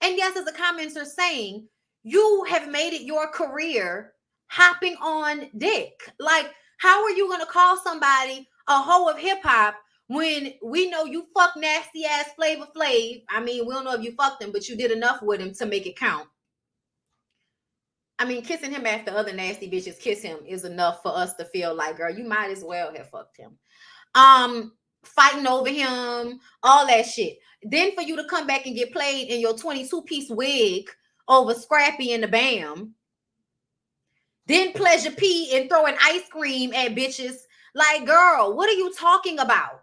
And yes, as the comments are saying, you have made it your career hopping on dick. Like, how are you going to call somebody a hoe of hip hop when we know you fuck nasty ass Flavor Flav? I mean, we don't know if you fucked him, but you did enough with him to make it count. I mean, kissing him after other nasty bitches kiss him is enough for us to feel like, girl, you might as well have fucked him. Fighting over him, all that shit. Then for you to come back and get played in your 22-piece wig over Scrappy and the Bam. Then Pleasure P and throwing ice cream at bitches. Like, girl, what are you talking about?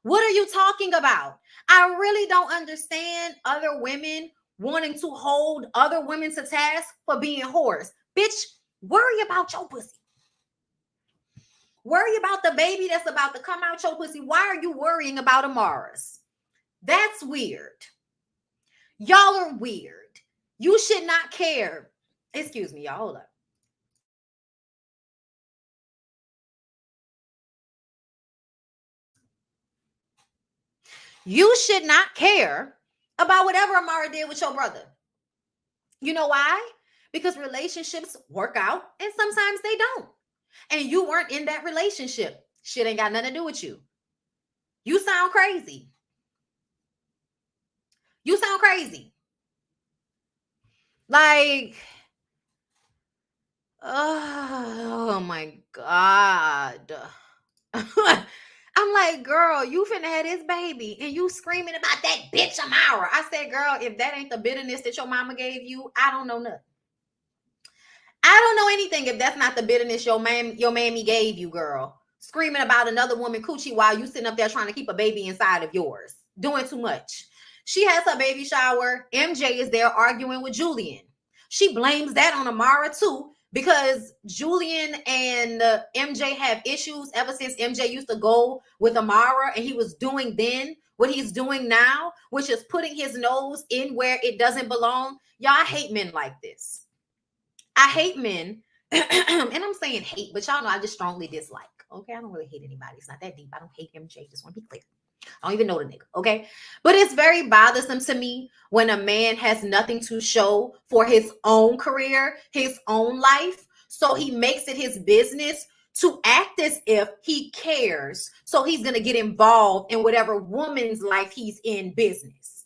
What are you talking about? I really don't understand other women wanting to hold other women to task for being whores. Bitch, worry about your pussy. Worry about the baby that's about to come out your pussy. Why are you worrying about Amara's? That's weird. Y'all are weird. You should not care. Excuse me, y'all. Hold up. You should not care about whatever Amara did with your brother. You know why? Because relationships work out and sometimes they don't. And you weren't in that relationship. Shit ain't got nothing to do with you. You sound crazy. You sound crazy. Like, oh my God. I'm like, girl, you finna have this baby and you screaming about that bitch Amara. I said, girl, if that ain't the bitterness that your mama gave you, I don't know nothing. I don't know anything if that's not the bitterness your mammy gave you, girl. Screaming about another woman coochie while you sitting up there trying to keep a baby inside of yours. Doing too much. She has her baby shower. MJ is there arguing with Julian. She blames that on Amara too, because Julian and MJ have issues ever since MJ used to go with Amara, and he was doing then what he's doing now, which is putting his nose in where it doesn't belong. Y'all, I hate men like this. I hate men, and I'm saying hate, but y'all know I just strongly dislike. Okay, I don't really hate anybody. It's not that deep. I don't hate MJ. Just want to be clear. I don't even know the nigga, okay? But it's very bothersome to me when a man has nothing to show for his own career, his own life. So he makes it his business to act as if he cares. So he's going to get involved in whatever woman's life he's in business.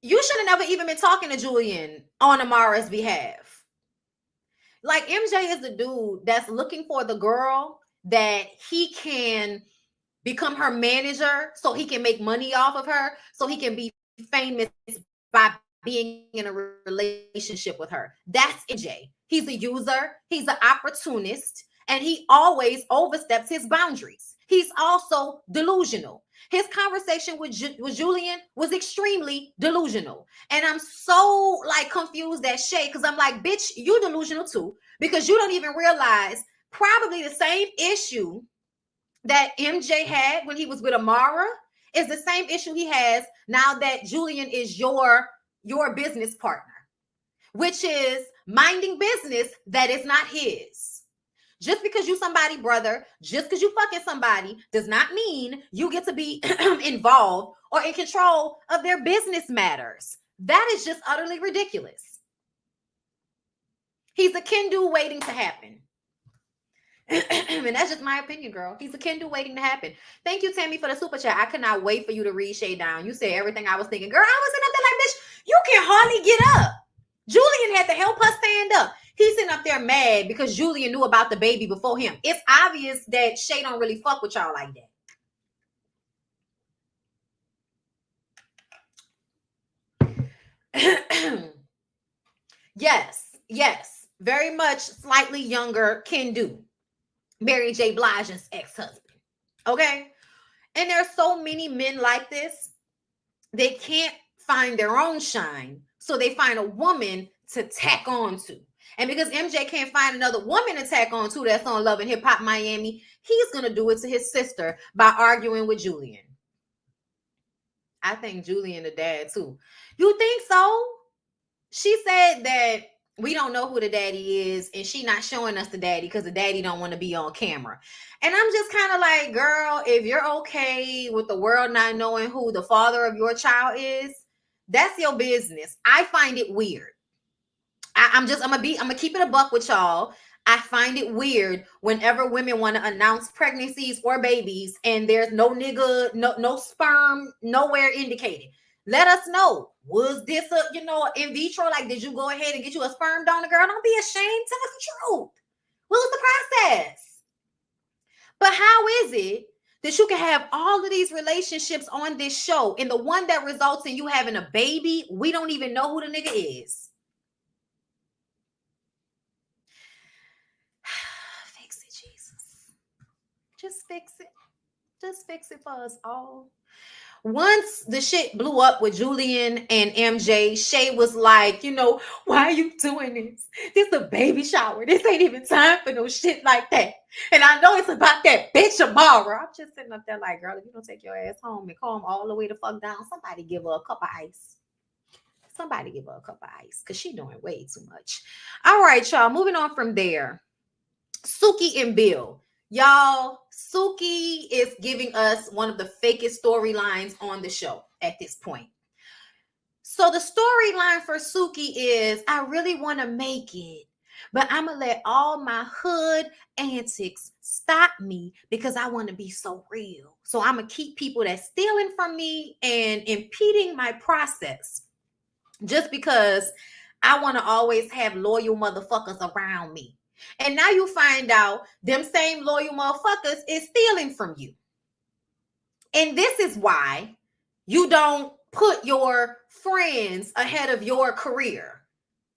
You should have never even been talking to Julian on Amara's behalf. Like, MJ is the dude that's looking for the girl that he can become her manager so he can make money off of her, so he can be famous by being in a relationship with her. That's MJ. He's a user, he's an opportunist, and he always oversteps his boundaries. He's also delusional. His conversation with Julian was extremely delusional. And I'm so like confused at Shay because I'm like, bitch, you delusional too, because you don't even realize probably the same issue that MJ had when he was with Amara is the same issue he has now that Julian is your business partner, which is minding business that is not his. Just because you somebody, brother, just because you fucking somebody does not mean you get to be involved or in control of their business matters. That is just utterly ridiculous. He's a Kendu waiting to happen. And that's just my opinion, girl. He's a Kendu waiting to happen. Thank you, Tammy, for the super chat. I could not wait for you to read Shay down. You said everything I was thinking. Girl, I was sitting up there like, bitch, you can hardly get up. Julian had to help her stand up. He's sitting up there mad because Julian knew about the baby before him. It's obvious that Shay don't really fuck with y'all like that. Yes. Very much slightly younger Kendu. Mary J. Blige's ex-husband. Okay? And there are so many men like this. They can't find their own shine. So they find a woman to tack on to. And because MJ can't find another woman to tack on to that's on Love and Hip Hop Miami, he's going to do it to his sister by arguing with Julian. I think Julian the dad too. You think so? She said that we don't know who the daddy is and she not showing us the daddy because the daddy don't want to be on camera. And I'm just kind of like, girl, if you're okay with the world not knowing who the father of your child is, that's your business. I find it weird. I'm gonna keep it a buck with y'all. I find it weird whenever women want to announce pregnancies or babies and there's no nigga, no sperm nowhere indicated. Let us know. Was this in vitro? Like, did you go ahead and get you a sperm donor, girl? Don't be ashamed. Tell us the truth. What was the process? But how is it that you can have all of these relationships on this show and the one that results in you having a baby, we don't even know who the nigga is? Fix it, Jesus. Just fix it. Just fix it for us all. Once the shit blew up with Julian and MJ, Shay was like, why are you doing this? This is a baby shower. This ain't even time for no shit like that. And I know it's about that bitch Amara. I'm just sitting up there like, girl, if you don't take your ass home and calm all the way the fuck down, somebody give her a cup of ice. Somebody give her a cup of ice because she's doing way too much. All right, y'all. Moving on from there. Suki and Bill. Y'all, Suki is giving us one of the fakest storylines on the show at this point. So the storyline for Suki is, I really want to make it, but I'm going to let all my hood antics stop me because I want to be so real. So I'm going to keep people that's stealing from me and impeding my process just because I want to always have loyal motherfuckers around me. And now you find out them same loyal motherfuckers is stealing from you. And this is why you don't put your friends ahead of your career.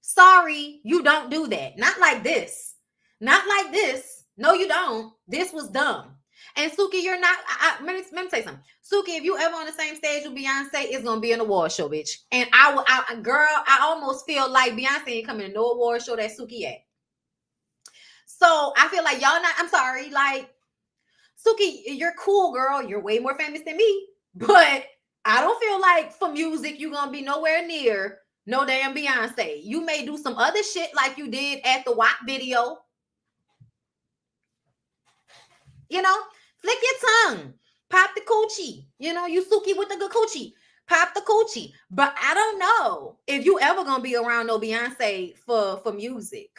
Sorry, you don't do that. Not like this. Not like this. No, you don't. This was dumb. And Suki, you're not, let me say something. Suki, if you ever on the same stage with Beyonce, it's going to be an award show, bitch. And I almost feel like Beyonce ain't coming to no award show that Suki at. So I feel like y'all not, I'm sorry, like, Suki, you're cool, girl. You're way more famous than me. But I don't feel like for music, you're going to be nowhere near no damn Beyonce. You may do some other shit like you did at the WAP video. Flick your tongue. Pop the coochie. You Suki with the good coochie. Pop the coochie. But I don't know if you ever going to be around no Beyonce for music.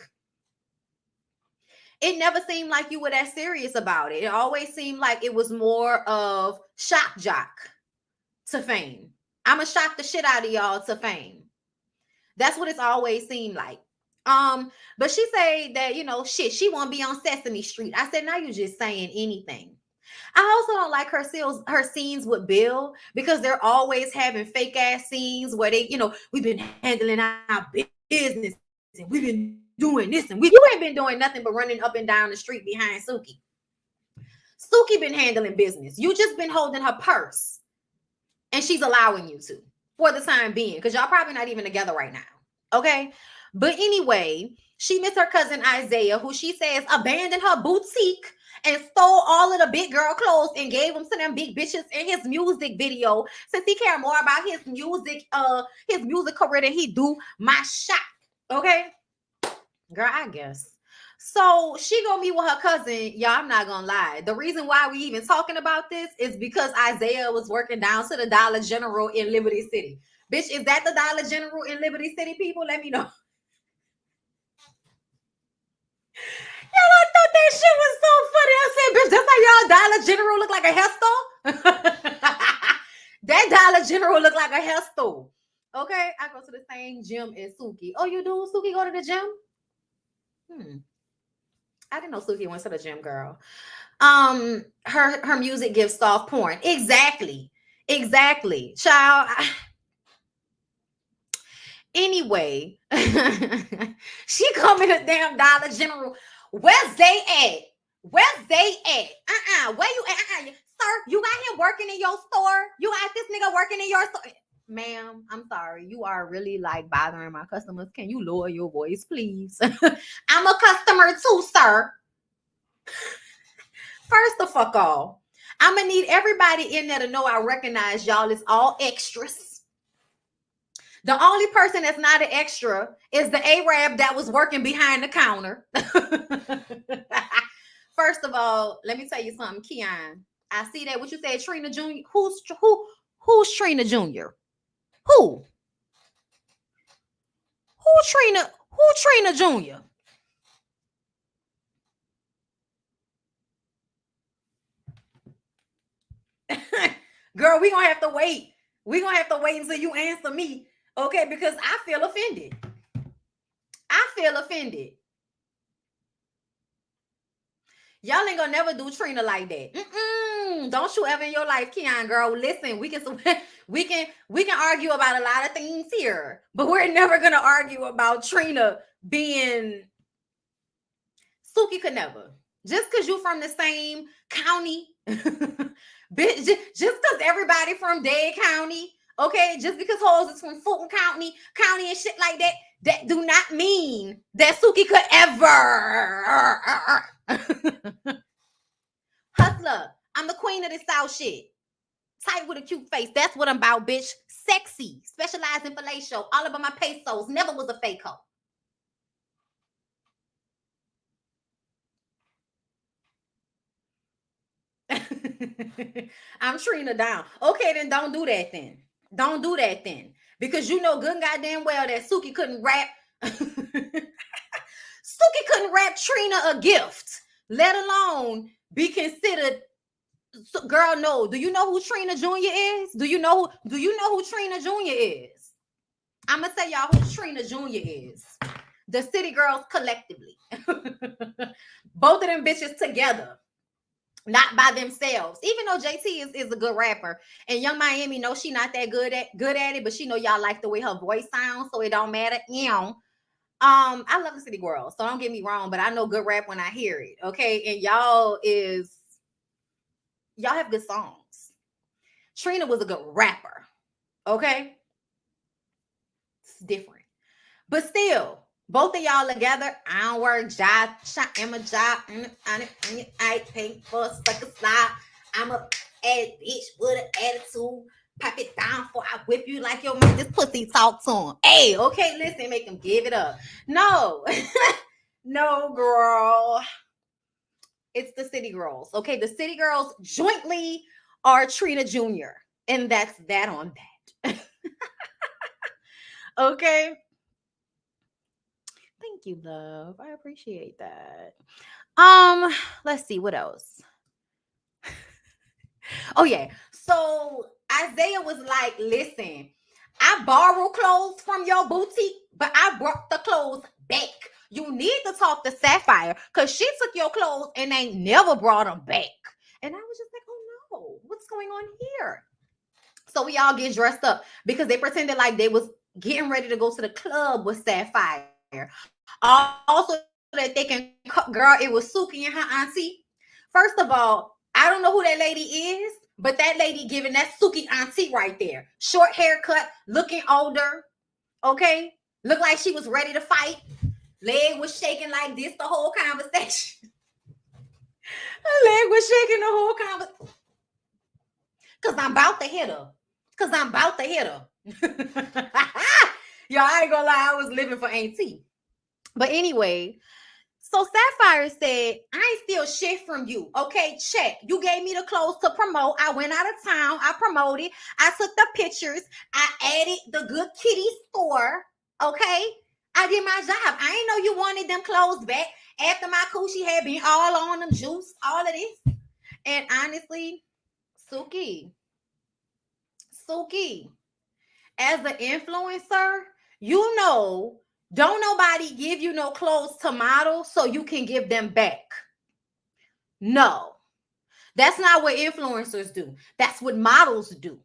It never seemed like you were that serious about it. It always seemed like it was more of shock jock to fame. I'm going to shock the shit out of y'all to fame. That's what it's always seemed like. But she said that, she won't be on Sesame Street. I said, now you're just saying anything. I also don't like her scenes with Bill, because they're always having fake ass scenes where they, we've been handling our business and we've been doing this, and you ain't been doing nothing but running up and down the street behind Suki. Suki been handling business. You just been holding her purse, and she's allowing you to for the time being, because y'all probably not even together right now. Okay. But anyway, she missed her cousin Isaiah, who she says abandoned her boutique and stole all of the big girl clothes and gave them to them big bitches in his music video, since he cared more about his music career than he do my shop. Okay. Girl, I guess. So she gonna meet with her cousin. Y'all, I'm not gonna lie. The reason why we even talking about this is because Isaiah was working down to the Dollar General in Liberty City. Bitch, is that the Dollar General in Liberty City, people? Let me know. Y'all, I thought that shit was so funny. I said, bitch, that's how y'all Dollar General look like a hair store? That Dollar General look like a hair store. Okay, I go to the same gym as Suki. Oh, you do? Suki go to the gym? I didn't know Suki went to the gym, girl. Her music gives soft porn. Exactly. Child. Anyway, she come in a damn Dollar General. Where's they at? Where you at? Sir, you got him working in your store? You got this nigga working in your store? Ma'am, I'm sorry. You are really like bothering my customers. Can you lower your voice, please? I'm a customer too, sir. First of all, I'm gonna need everybody in there to know I recognize y'all is all extras. The only person that's not an extra is the Arab that was working behind the counter. First of all, let me tell you something, Keon. I see that what you said, Trina Jr. Who's Trina Jr.? Who Trina Jr.? Girl, we're gonna have to wait. We're gonna have to wait until you answer me. Okay, because I feel offended. Y'all ain't gonna never do Trina like that. Don't you ever in your life, Keon, girl. Listen, we can argue about a lot of things here, but we're never gonna argue about Trina being Suki. Could never. Just because you from the same county, bitch. Just because everybody from Dade County, okay. Just because hoes is from Fulton County and shit like that, that do not mean that Suki could ever. Hustler, I'm the queen of the South shit. Tight with a cute face. That's what I'm about, bitch. Sexy. Specialized in fellatio. All about my pesos. Never was a fake hoe. I'm Trina down. Okay, then don't do that then. Because you know good and goddamn well that Suki couldn't rap. Suki couldn't rap Trina a gift, let alone be considered. Girl, no. Do you know who Trina Jr. is? Do you know who Trina Jr. is? I'm gonna tell y'all who Trina Jr. is. The City Girls collectively. Both of them bitches together. Not by themselves. Even though JT is a good rapper, and Young Miami knows she not that good at it, but she know y'all like the way her voice sounds, so it don't matter. I love the City Girls, so don't get me wrong, but I know good rap when I hear it. Okay, and y'all have good songs. Trina was a good rapper. Okay, it's different, but still. Both of y'all together, I don't work job, shot in my job, I pay for a sucker slide. I'm a bad bitch with an attitude. Pop it down before I whip you like your man. This pussy talk to him. Hey, okay, listen, make him give it up. No, no, girl. It's the City Girls. Okay, the City Girls jointly are Trina Jr. And that's that on that. Okay. Thank you, love. I appreciate that. Let's see what else. Oh yeah. So Isaiah was like, listen, I borrow clothes from your boutique, but I brought the clothes back. You need to talk to Sapphire because she took your clothes and ain't never brought them back. And I was just like, oh no, what's going on here? So we all get dressed up because they pretended like they was getting ready to go to the club with Sapphire. Also that they can, girl, it was Suki and her auntie. First of all, I don't know who that lady is, but that lady giving that Suki auntie right there. Short haircut, looking older, okay? Looked like she was ready to fight. Leg was shaking like this the whole conversation. Her leg was shaking the whole conversation. Because I'm about to hit her. Y'all, I ain't gonna lie, I was living for Auntie. But anyway, so Sapphire said, I ain't steal shit from you. Okay, check. You gave me the clothes to promote. I went out of town. I promoted. I took the pictures. I added the Good Kitty store. Okay? I did my job. I ain't know you wanted them clothes back after my coochie had been all on them juice, all of this. And honestly, Suki, as an influencer, you know, don't nobody give you no clothes to model so you can give them back. No, that's not what influencers do. That's what models do.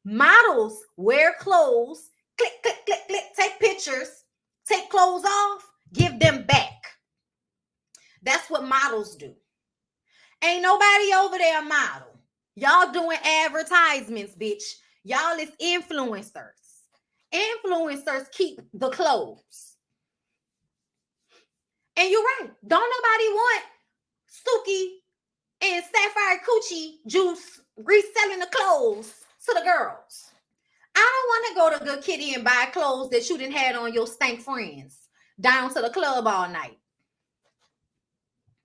Models wear clothes, click, click, click, click, take pictures, take clothes off, give them back. That's what models do. Ain't nobody over there model. Y'all doing advertisements, bitch. Y'all is influencers. Influencers keep the clothes. And you're right. Don't nobody want Suki and Sapphire Coochie juice reselling the clothes to the girls. I don't want to go to Good Kitty and buy clothes that you done had on your stank friends down to the club all night.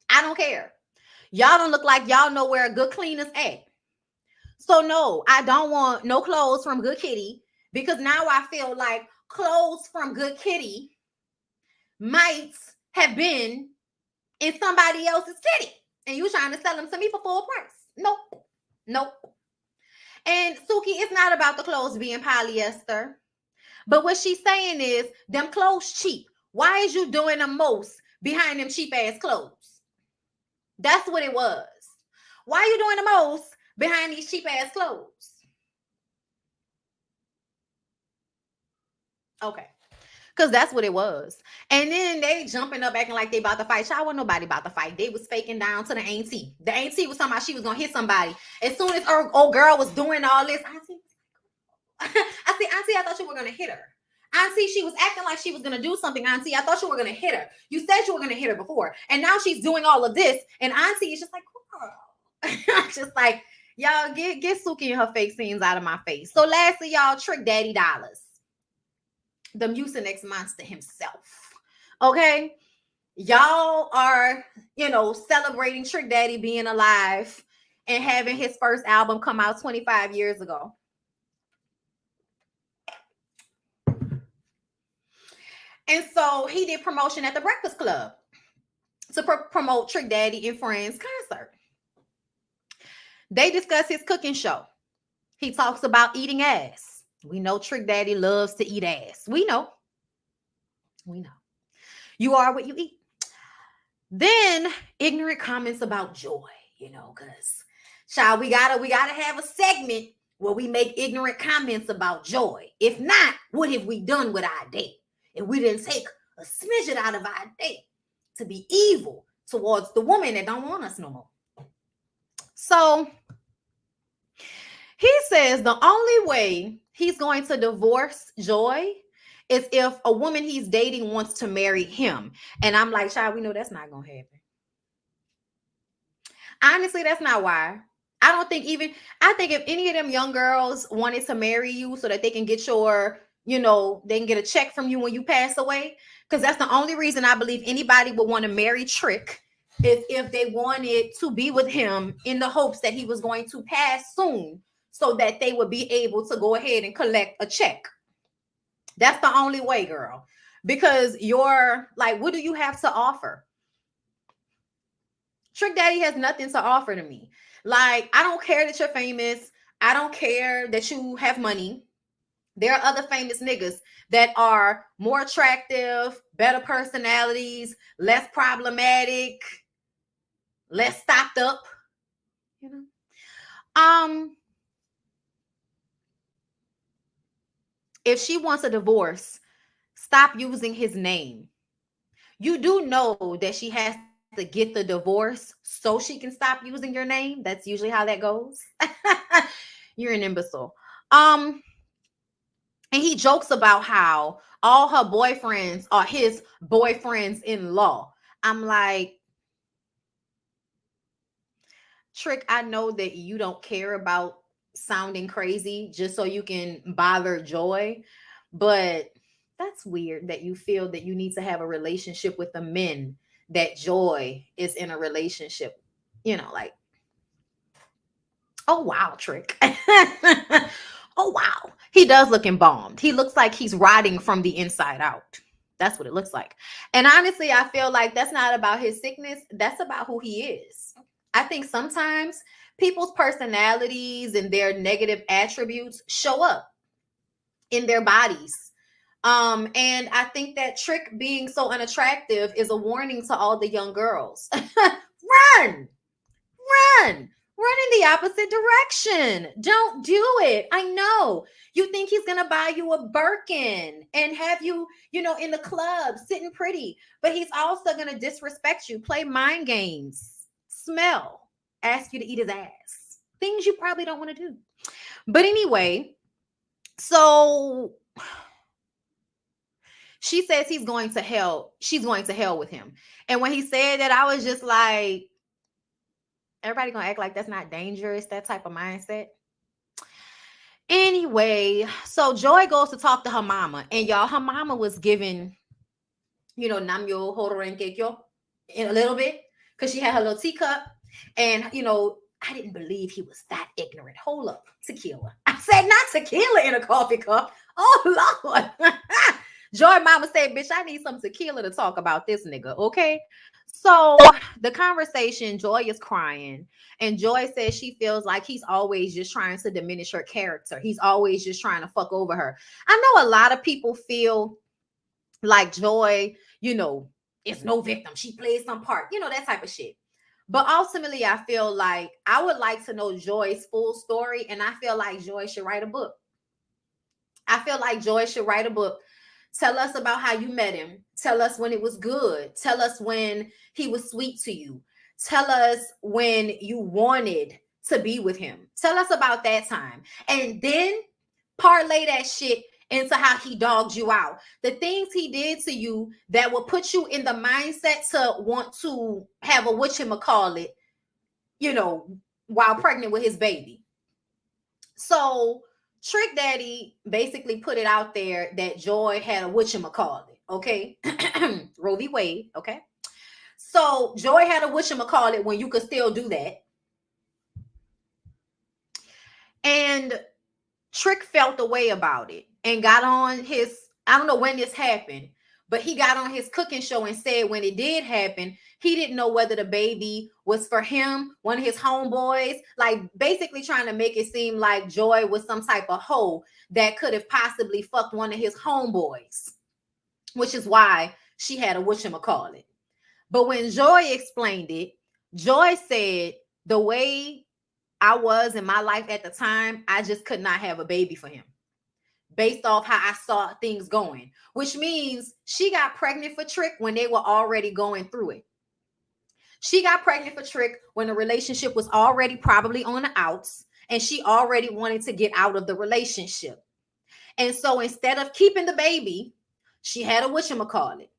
I don't care. Y'all don't look like y'all know where a good cleaner's at. So no, I don't want no clothes from Good Kitty because now I feel like clothes from Good Kitty might have been in somebody else's kitty and you trying to sell them to me for full price. Nope. And Suki, it's not about the clothes being polyester. But what she's saying is them clothes cheap. Why is you doing the most behind them cheap ass clothes? That's what it was. Why are you doing the most behind these cheap ass clothes? Okay. Because that's what it was. And then they jumping up acting like they about to fight. Y'all wasn't nobody about to fight. They was faking down to the auntie. The auntie was talking about she was going to hit somebody. As soon as her old girl was doing all this, auntie was like, I said, auntie, I thought you were going to hit her. Auntie, she was acting like she was going to do something. Auntie, I thought you were going to hit her. You said you were going to hit her before. And now she's doing all of this. And auntie is just like, girl. Just like, y'all, get Suki and her fake scenes out of my face. So lastly, y'all, Trick Daddy Dollars. The Mucinex monster himself. Okay? Y'all are, celebrating Trick Daddy being alive and having his first album come out 25 years ago. And so he did promotion at the Breakfast Club to promote Trick Daddy and Friends concert. They discuss his cooking show. He talks about eating ass. We know Trick Daddy loves to eat ass. We know. You are what you eat. Then ignorant comments about joy, because child, we gotta have a segment where we make ignorant comments about joy. If not, what have we done with our day? If we didn't take a smidget out of our day to be evil towards the woman that don't want us no more. So he says the only way he's going to divorce Joy is if a woman he's dating wants to marry him. And I'm like, child, we know that's not going to happen. Honestly, that's not why. I think if any of them young girls wanted to marry you so that they can get your, they can get a check from you when you pass away, because that's the only reason I believe anybody would want to marry Trick is if they wanted to be with him in the hopes that he was going to pass soon so that they would be able to go ahead and collect a check. That's the only way, girl, because you're like, what do you have to offer? Trick Daddy has nothing to offer to me. Like, I don't care that you're famous. I don't care that you have money. There are other famous niggas that are more attractive, better personalities, less problematic, less stocked up. you know. If she wants a divorce, stop using his name. You do know that she has to get the divorce so she can stop using your name. That's usually how that goes. You're an imbecile. Um, and he jokes about how all her boyfriends are his boyfriends in law. I'm like, Trick, I know that you don't care about sounding crazy just so you can bother Joy, but that's weird that you feel that you need to have a relationship with the men that Joy is in a relationship. Like, oh wow, Trick. Oh wow. He does look embalmed. He looks like he's rotting from the inside out. That's what it looks like. And honestly, I feel like that's not about his sickness. That's about who he is. I think sometimes people's personalities and their negative attributes show up in their bodies. And I think that Trick being so unattractive is a warning to all the young girls. Run! Run! Run in the opposite direction. Don't do it. I know. You think he's going to buy you a Birkin and have you, in the club sitting pretty, but he's also going to disrespect you, play mind games, smell, ask you to eat his ass. Things you probably don't want to do. But anyway, so she says he's going to hell. She's going to hell with him. And when he said that, I was just like, everybody gonna act like that's not dangerous, that type of mindset. Anyway, so Joy goes to talk to her mama, and y'all, her mama was giving, Namyo Hororenkekyo in a little bit, because she had her little teacup, and I didn't believe he was that ignorant. Hold up, tequila. I said not tequila in a coffee cup. Oh Lord. Joy mama said, bitch, I need some tequila to talk about this nigga, okay? So the conversation, Joy is crying, and Joy says she feels like he's always just trying to diminish her character. He's always just trying to fuck over her. I know a lot of people feel like Joy, is no victim. She plays some part, that type of shit. But ultimately, I feel like I would like to know Joy's full story, and I feel like Joy should write a book. I feel like Joy should write a book. Tell us about how you met him. Tell us when it was good. Tell us when he was sweet to you. Tell us when you wanted to be with him. Tell us about that time. And then parlay that shit into how he dogged you out. The things he did to you that will put you in the mindset to want to have a whatchamacallit, while pregnant with his baby. So Trick Daddy basically put it out there that Joy had a whatchamacallit, okay? Roe v. Wade, okay? So Joy had a whatchamacallit when you could still do that. And Trick felt a way about it and got on his, I don't know when this happened, but he got on his cooking show and said when it did happen, he didn't know whether the baby was for him, one of his homeboys, like basically trying to make it seem like Joy was some type of hoe that could have possibly fucked one of his homeboys, which is why she had a whatchamacallit. But when Joy explained it, Joy said the way I was in my life at the time, I just could not have a baby for him based off how I saw things going, which means she got pregnant for Trick when they were already going through it. She got pregnant for Trick when the relationship was already probably on the outs, and she already wanted to get out of the relationship. And so instead of keeping the baby, she had a whatchamacallit.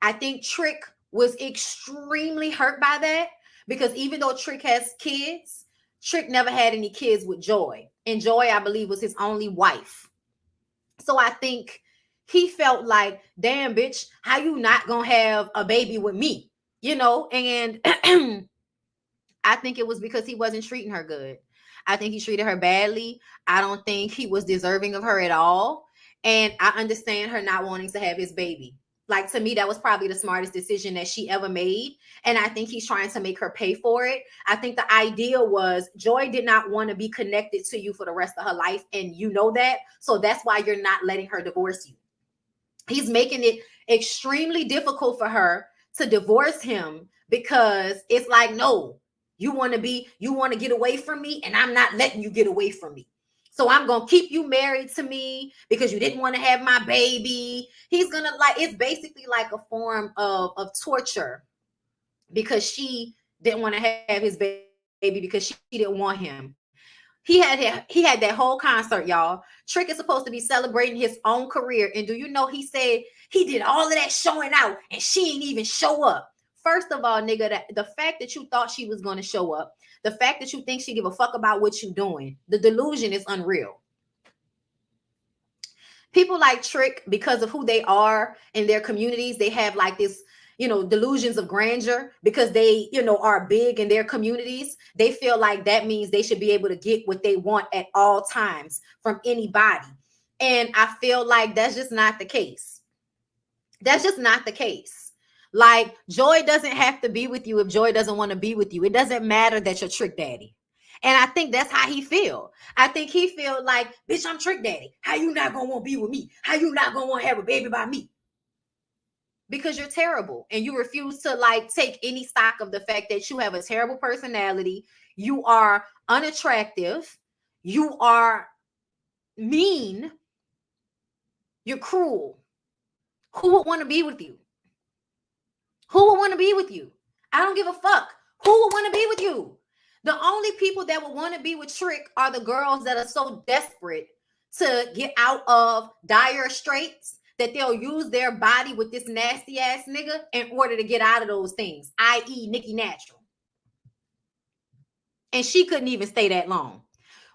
I think Trick was extremely hurt by that, because even though Trick has kids, Trick never had any kids with Joy. And Joy, I believe, was his only wife. So I think he felt like, damn, bitch, how you not gonna have a baby with me? And I think it was because he wasn't treating her good. I think he treated her badly. I don't think he was deserving of her at all. And I understand her not wanting to have his baby. Like, to me, that was probably the smartest decision that she ever made. And I think he's trying to make her pay for it. I think the idea was Joy did not want to be connected to you for the rest of her life. And you know that. So that's why you're not letting her divorce you. He's making it extremely difficult for her to divorce him, because it's like, no, You want to get away from me, and I'm not letting you get away from me. So I'm going to keep you married to me because you didn't want to have my baby. He's going to it's basically like a form of torture because she didn't want to have his baby because she didn't want him. He had that whole concert, y'all. Trick is supposed to be celebrating his own career. And do you know he said he did all of that showing out and she ain't even show up. First of all, nigga, the fact that you thought she was going to show up, the fact that you think she give a fuck about what you doing, the delusion is unreal. People like Trick, because of who they are in their communities, they have like this, delusions of grandeur because they, are big in their communities. They feel like that means they should be able to get what they want at all times from anybody. And I feel like that's just not the case. That's just not the case. Like, Joy doesn't have to be with you if Joy doesn't want to be with you. It doesn't matter that you're Trick Daddy. And I think that's how he feel. I think he feel like, bitch, I'm Trick Daddy. How you not gonna want to be with me? How you not gonna want to have a baby by me? Because you're terrible and you refuse to take any stock of the fact that you have a terrible personality. You are unattractive. You are mean. You're cruel. Who would want to be with you? Who would want to be with you? I don't give a fuck. Who would want to be with you? The only people that would want to be with Trick are the girls that are so desperate to get out of dire straits that they'll use their body with this nasty ass nigga in order to get out of those things, i.e. Nicki Natural. And she couldn't even stay that long.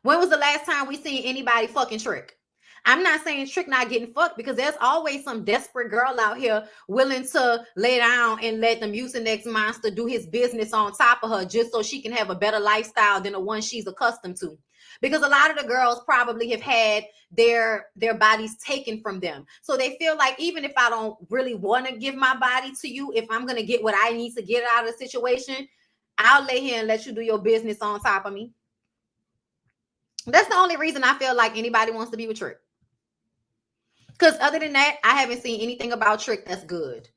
When was the last time we seen anybody fucking Trick? I'm not saying Trick not getting fucked, because there's always some desperate girl out here willing to lay down and let the Mucinex monster do his business on top of her just so she can have a better lifestyle than the one she's accustomed to. Because a lot of the girls probably have had their bodies taken from them. So they feel like, even if I don't really want to give my body to you, if I'm going to get what I need to get out of the situation, I'll lay here and let you do your business on top of me. That's the only reason I feel like anybody wants to be with Trick. Because other than that, I haven't seen anything about Trick that's good.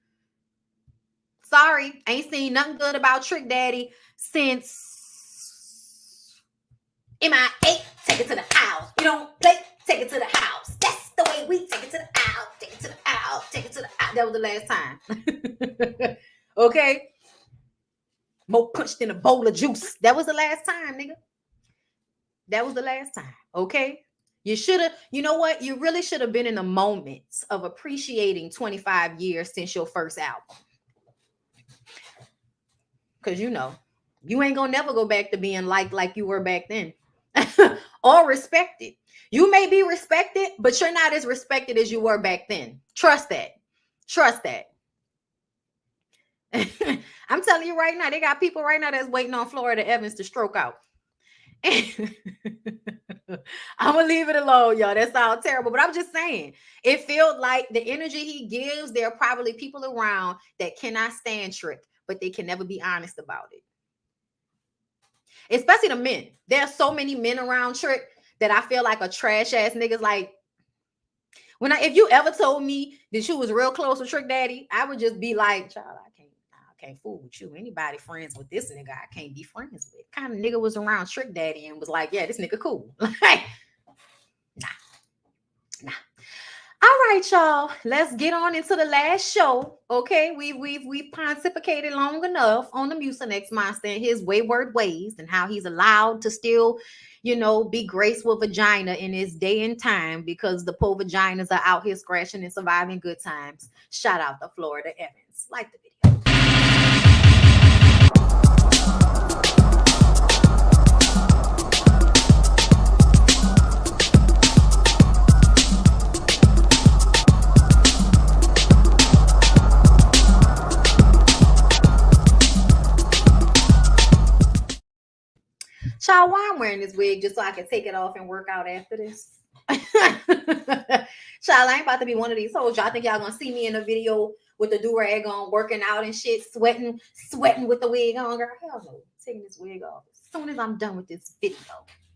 Sorry, ain't seen nothing good about Trick Daddy since MIA. Take it to the house. You don't play, take it to the house. That's the way we take it to the house. Take it to the house. Take it to the house. That was the last time. Okay? More punched in a bowl of juice. That was the last time, nigga. That was the last time. Okay? You should have, you know what? You really should have been in the moments of appreciating 25 years since your first album. Because, you ain't going to never go back to being like you were back then. Or respected. You may be respected, but you're not as respected as you were back then. Trust that. Trust that. I'm telling you right now, they got people right now that's waiting on Florida Evans to stroke out. I'm gonna leave it alone, y'all. That sounds terrible, but I'm just saying, it feels like the energy he gives, there are probably people around that cannot stand Trick, but they can never be honest about it. Especially the men. There are so many men around Trick that I feel like a trash ass niggas. Like, if you ever told me that you was real close with Trick Daddy, I would just be like, child, I can't fool with you. Anybody friends with this nigga, I can't be friends with. Kind of nigga was around Trick Daddy and was like, yeah, this nigga cool. Like, nah. All right, y'all. Let's get on into the last show. Okay, we've pontificated long enough on the Mucinex monster and his wayward ways and how he's allowed to still, be graced with vagina in his day and time, because the poor vaginas are out here scratching and surviving good times. Shout out to Florida Evans. Like the video. Child, why I'm wearing this wig just so I can take it off and work out after this. Child, I ain't about to be one of these hoes. Y'all think y'all gonna see me in a video with the do-rag on, working out and shit, sweating with the wig on, girl? Hell no. Taking this wig off as soon as I'm done with this video.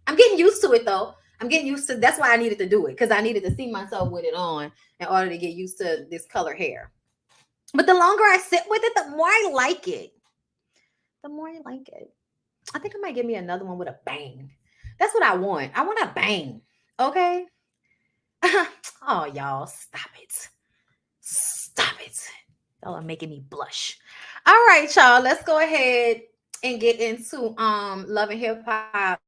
I'm getting used to it though. That's why I needed to do it, because I needed to see myself with it on in order to get used to this color hair. But the longer I sit with it, the more I like it. I think I might give me another one with a bang. That's what I want. I want a bang. Okay. Oh, y'all, stop it. Stop it. Y'all are making me blush. All right, y'all. Let's go ahead and get into Love and Hip Hop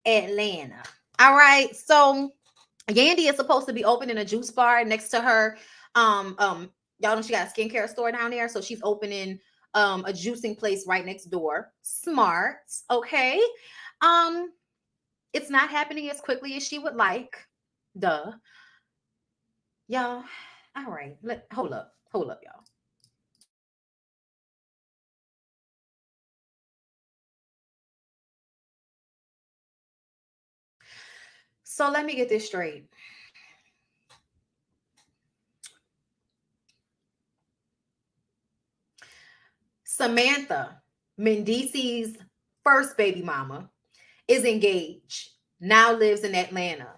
Atlanta. All right. So Yandy is supposed to be opening a juice bar next to her. Y'all know she got a skincare store down there. So she's opening a juicing place right next door. Smart. Okay. Um, it's not happening as quickly as she would like. Duh. Y'all. All right. Hold up. Hold up, y'all. So let me get this straight. Samantha, Mendici's first baby mama, is engaged, now lives in Atlanta.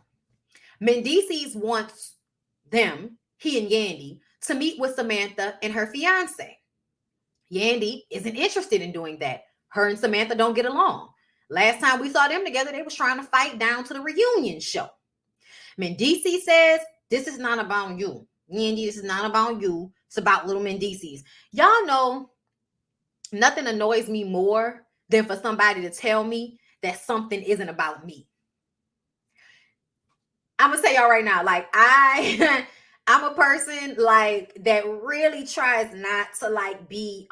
Mendices wants them, he and Yandy, to meet with Samantha and her fiance. Yandy isn't interested in doing that. Her and Samantha don't get along. Last time we saw them together, they was trying to fight down to the reunion show. Mendici says, this is not about you. Yandy, this is not about you. It's about little Mendices. Y'all know nothing annoys me more than for somebody to tell me that something isn't about me. I'm gonna tell y'all right now, like I'm a person like that really tries not to like be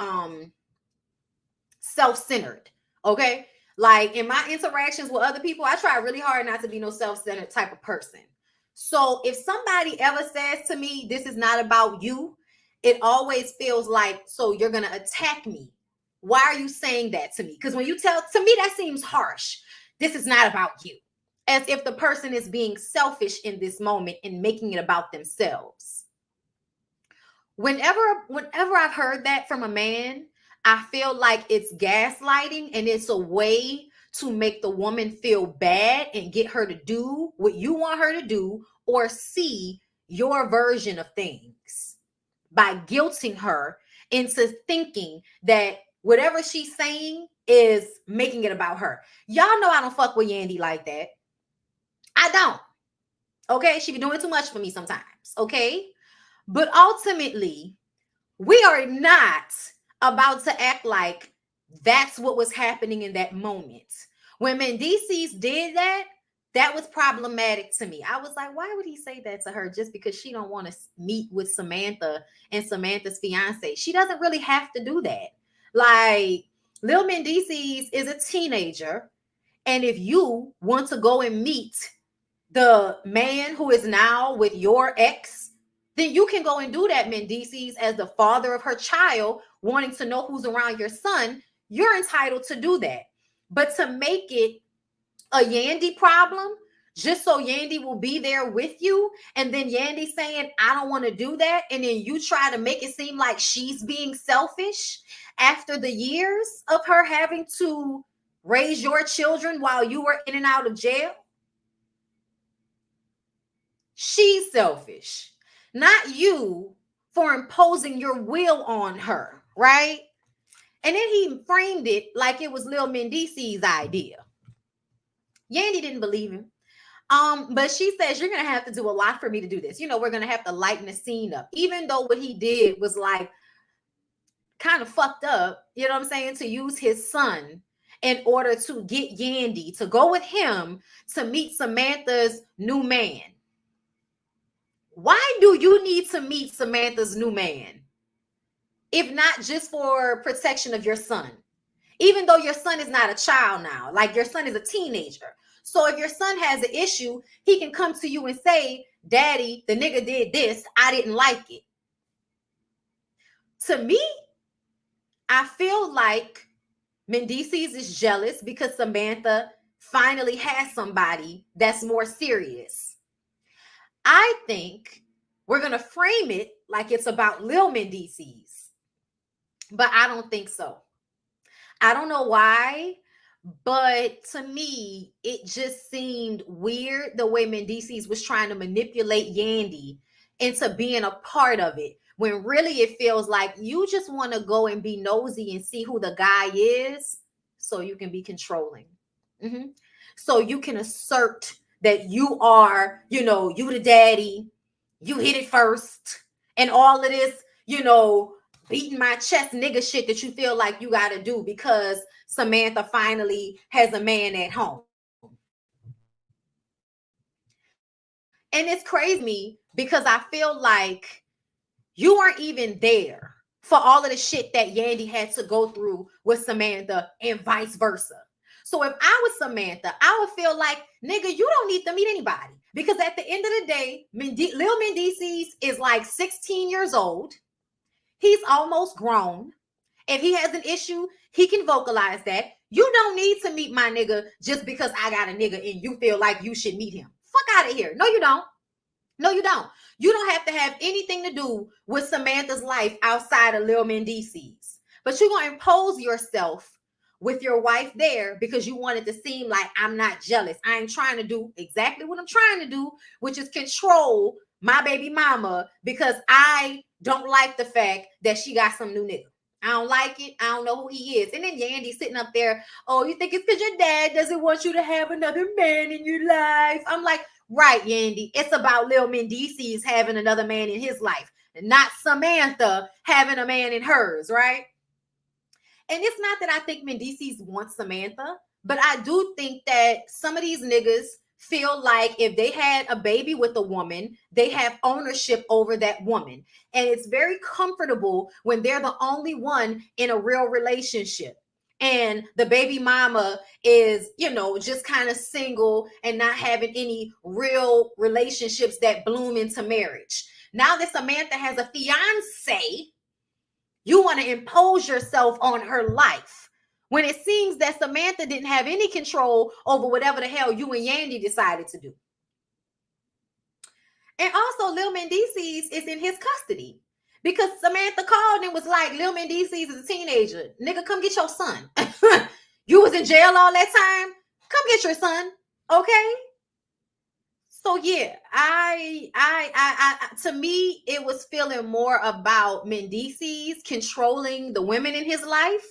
self-centered. Okay. Like in my interactions with other people, I try really hard not to be no self-centered type of person. So if somebody ever says to me, this is not about you, it always feels like, so you're gonna attack me. Why are you saying that to me? Because when you tell to me, that seems harsh. This is not about you. As if the person is being selfish in this moment and making it about themselves. Whenever I've heard that from a man, I feel like it's gaslighting and it's a way to make the woman feel bad and get her to do what you want her to do or see your version of things by guilting her into thinking that whatever she's saying is making it about her. Y'all know I don't fuck with Yandy like that. I don't. Okay, she be doing too much for me sometimes. Okay, but ultimately, we are not about to act like that's what was happening in that moment. When Mendices did that, that was problematic to me. I was like, why would he say that to her just because she don't want to meet with Samantha and Samantha's fiance? She doesn't really have to do that. Like, Lil Mendices is a teenager, and if you want to go and meet the man who is now with your ex, then you can go and do that, Mendices, as the father of her child, wanting to know who's around your son. You're entitled to do that. But to make it a Yandy problem, just so Yandy will be there with you, and then Yandy saying, I don't want to do that, and then you try to make it seem like she's being selfish after the years of her having to raise your children while you were in and out of jail. She's selfish, not you for imposing your will on her, right? And then he framed it like it was Lil Mendici's idea. Yandy didn't believe him. But she says, you're gonna have to do a lot for me to do this. You know, we're gonna have to lighten the scene up, even though what he did was like kind of fucked up, you know what I'm saying, to use his son in order to get Yandy to go with him to meet Samantha's new man. Why do you need to meet Samantha's new man? If not just for protection of your son. Even though your son is not a child now, like your son is a teenager. So if your son has an issue, he can come to you and say, Daddy, the nigga did this. I didn't like it. To me, I feel like Mendices is jealous because Samantha finally has somebody that's more serious. I think we're going to frame it like it's about Lil Mendices, but I don't think so. I don't know why, but to me, it just seemed weird the way Mendices was trying to manipulate Yandy into being a part of it, when really it feels like you just want to go and be nosy and see who the guy is so you can be controlling. Mm-hmm. So you can assert that you are, you the daddy, you hit it first, and all of this, beating my chest nigga shit that you feel like you got to do because Samantha finally has a man at home. And it's crazy to me because I feel like you weren't even there for all of the shit that Yandy had to go through with Samantha and vice versa. So if I was Samantha, I would feel like, nigga, you don't need to meet anybody. Because at the end of the day, Lil Mendices is like 16 years old. He's almost grown. If he has an issue, he can vocalize that. You don't need to meet my nigga just because I got a nigga and you feel like you should meet him. Fuck out of here. No, you don't. No, you don't. You don't have to have anything to do with Samantha's life outside of Lil Mendices. But you're going to impose yourself with your wife there because you want it to seem like I'm not jealous. I ain't trying to do exactly what I'm trying to do, which is control my baby mama because I don't like the fact that she got some new nigga. I don't like it. I don't know who he is. And then Yandy sitting up there, oh, you think it's because your dad doesn't want you to have another man in your life? I'm like, right, Yandy. It's about Lil Mendices having another man in his life, not Samantha having a man in hers, right? And it's not that I think Mendices wants Samantha, but I do think that some of these niggas feel like if they had a baby with a woman, they have ownership over that woman. And it's very comfortable when they're the only one in a real relationship. And the baby mama is, just kind of single and not having any real relationships that bloom into marriage. Now that Samantha has a fiance, you want to impose yourself on her life. When it seems that Samantha didn't have any control over whatever the hell you and Yandy decided to do. And also, Lil Mendices is in his custody because Samantha called and was like, Lil Mendices is a teenager. Nigga, come get your son. You was in jail all that time. Come get your son. Okay? So yeah, I to me, it was feeling more about Mendices controlling the women in his life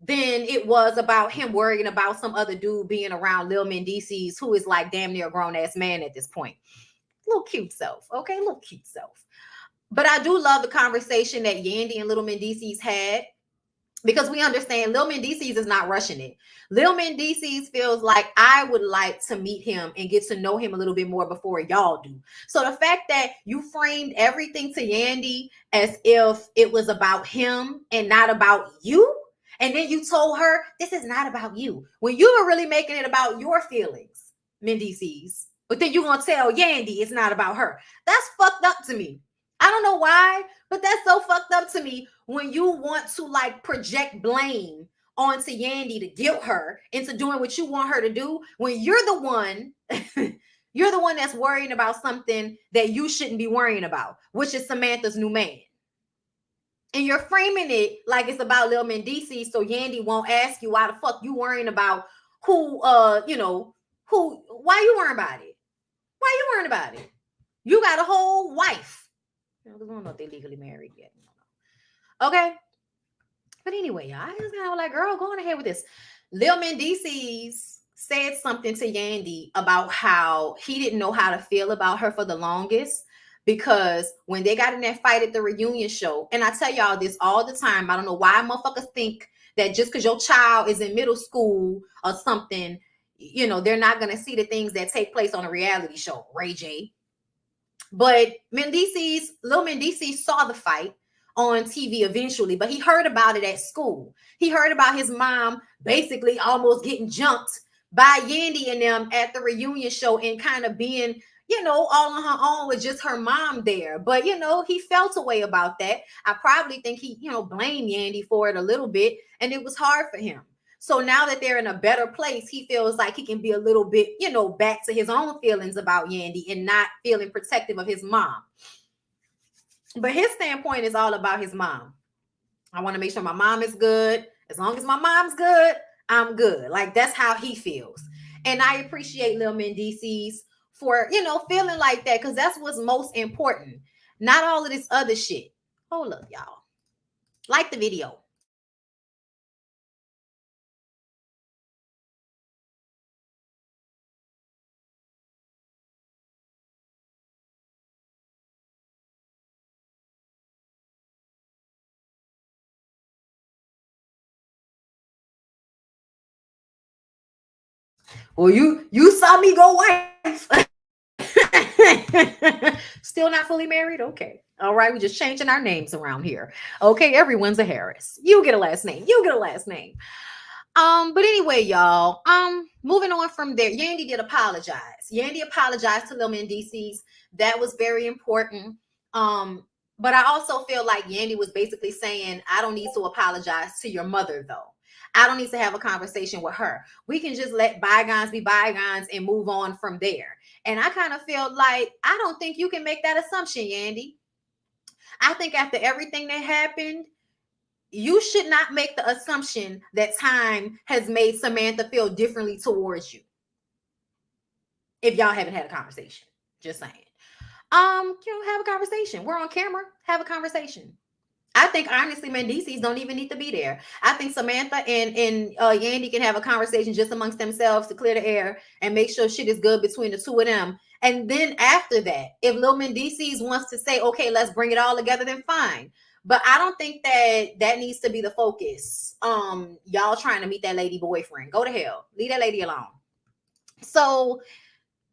than it was about him worrying about some other dude being around Lil Mendices, who is like damn near a grown-ass man at this point. Little cute self, okay? Little cute self. But I do love the conversation that Yandy and Little Mendices had because we understand Lil Mendices is not rushing it. Lil Mendices feels like I would like to meet him and get to know him a little bit more before y'all do. So the fact that you framed everything to Yandy as if it was about him and not about you, and then you told her, this is not about you. When you were really making it about your feelings, Mendices. But then you're going to tell Yandy it's not about her. That's fucked up to me. I don't know why, but that's so fucked up to me when you want to like project blame onto Yandy to guilt her into doing what you want her to do when you're the one, you're the one that's worrying about something that you shouldn't be worrying about, which is Samantha's new man. And you're framing it like it's about Lil Mendices, so Yandy won't ask you why the fuck you worrying about who, why you worrying about it? Why you worrying about it? You got a whole wife. We don't know if they're legally married yet. Okay. But anyway, y'all, I just kind of like, girl, go on ahead with this. Lil Mendices said something to Yandy about how he didn't know how to feel about her for the longest. Because when they got in that fight at the reunion show, and I tell y'all this all the time, I don't know why motherfuckers think that just because your child is in middle school or something, they're not going to see the things that take place on a reality show, Ray J. But Lil Mendices saw the fight on TV eventually, but he heard about it at school. He heard about his mom basically almost getting jumped by Yandy and them at the reunion show and kind of being all on her own with just her mom there. But, he felt a way about that. I probably think he, blamed Yandy for it a little bit, and it was hard for him. So now that they're in a better place, he feels like he can be a little bit, back to his own feelings about Yandy and not feeling protective of his mom. But his standpoint is all about his mom. I want to make sure my mom is good. As long as my mom's good, I'm good. Like, that's how he feels. And I appreciate Lil Mendices for, feeling like that, because that's what's most important. Not all of this other shit. Hold up, y'all. Like the video. Well, you saw me go wife. Still not fully married? Okay. All right. We're just changing our names around here. Okay. Everyone's a Harris. You get a last name. You get a last name. But anyway, y'all, moving on from there, Yandy did apologize. Yandy apologized to Lil DC's. That was very important. But I also feel like Yandy was basically saying, I don't need to apologize to your mother, though. I don't need to have a conversation with her. We can just let bygones be bygones and move on from there. And I kind of feel like, I don't think you can make that assumption, Yandy. I think after everything that happened, you should not make the assumption that time has made Samantha feel differently towards you. If y'all haven't had a conversation, just saying. Have a conversation. We're on camera. Have a conversation. I think honestly, Mendices don't even need to be there. I think Samantha and Yandy can have a conversation just amongst themselves to clear the air and make sure shit is good between the two of them. And then after that, if Lil Mendices wants to say, okay, let's bring it all together, then fine. But I don't think that needs to be the focus. Y'all trying to meet that lady boyfriend. Go to hell. Leave that lady alone. So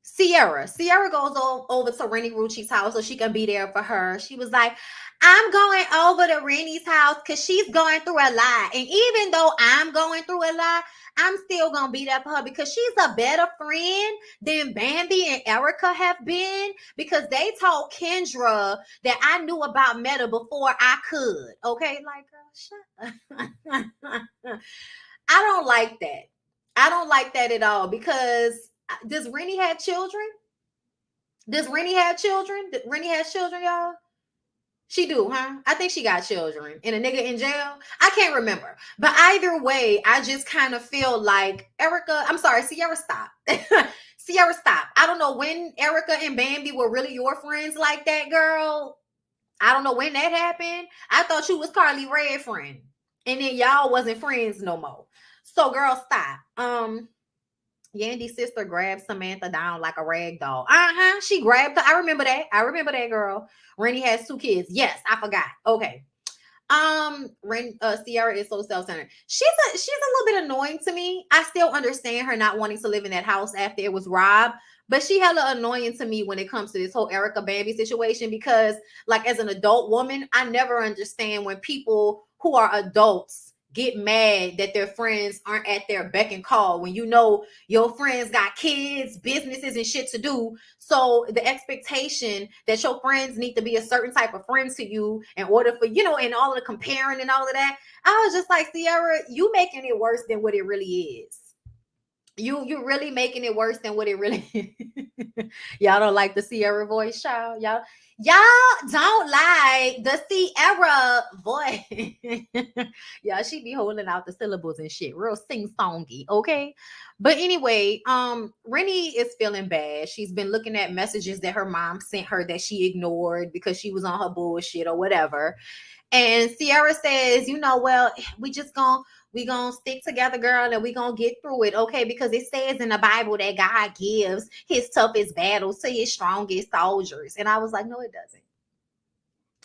Sierra goes over to Rennie Rucci's house so she can be there for her. She was like, I'm going over to Rennie's house because she's going through a lot. And even though I'm going through a lot, I'm still going to be there for her because she's a better friend than Bambi and Erica have been, because they told Kendra that I knew about Meta before I could. Okay? Like, girl, shut up. I don't like that. I don't like that at all, because does Rennie have children? Does Rennie have children? Rennie has children, y'all? She do, huh? I think she got children. And a nigga in jail? I can't remember. But either way, I just kind of feel like Sierra, stop. Sierra, stop. I don't know when Erica and Bambi were really your friends like that, girl. I don't know when that happened. I thought you was Carly Red's friend. And then y'all wasn't friends no more. So, girl, stop. Yandy's sister grabbed Samantha down like a rag doll. She grabbed her. I remember that, girl. Rennie has 2 kids. Yes, I forgot. Okay. Sierra is so self-centered. She's a little bit annoying to me. I still understand her not wanting to live in that house after it was robbed, but she hella annoying to me when it comes to this whole Erica Bambi situation, because like as an adult woman, I never understand when people who are adults get mad that their friends aren't at their beck and call when you know your friends got kids, businesses, and shit to do. So the expectation that your friends need to be a certain type of friend to you in order for, and all of the comparing and all of that. I was just like, Sierra, you making it worse than what it really is. You really making it worse than what it really is. Y'all don't like the Sierra voice, child? Y'all don't like the Sierra voice. Yeah, she be holding out the syllables and shit, real sing-songy, okay? But anyway, Rennie is feeling bad. She's been looking at messages that her mom sent her that she ignored because she was on her bullshit or whatever. And Sierra says, well, we gonna stick together, girl, and we gonna get through it, okay? Because it says in the Bible that God gives his toughest battles to his strongest soldiers. And I was like, no, it doesn't.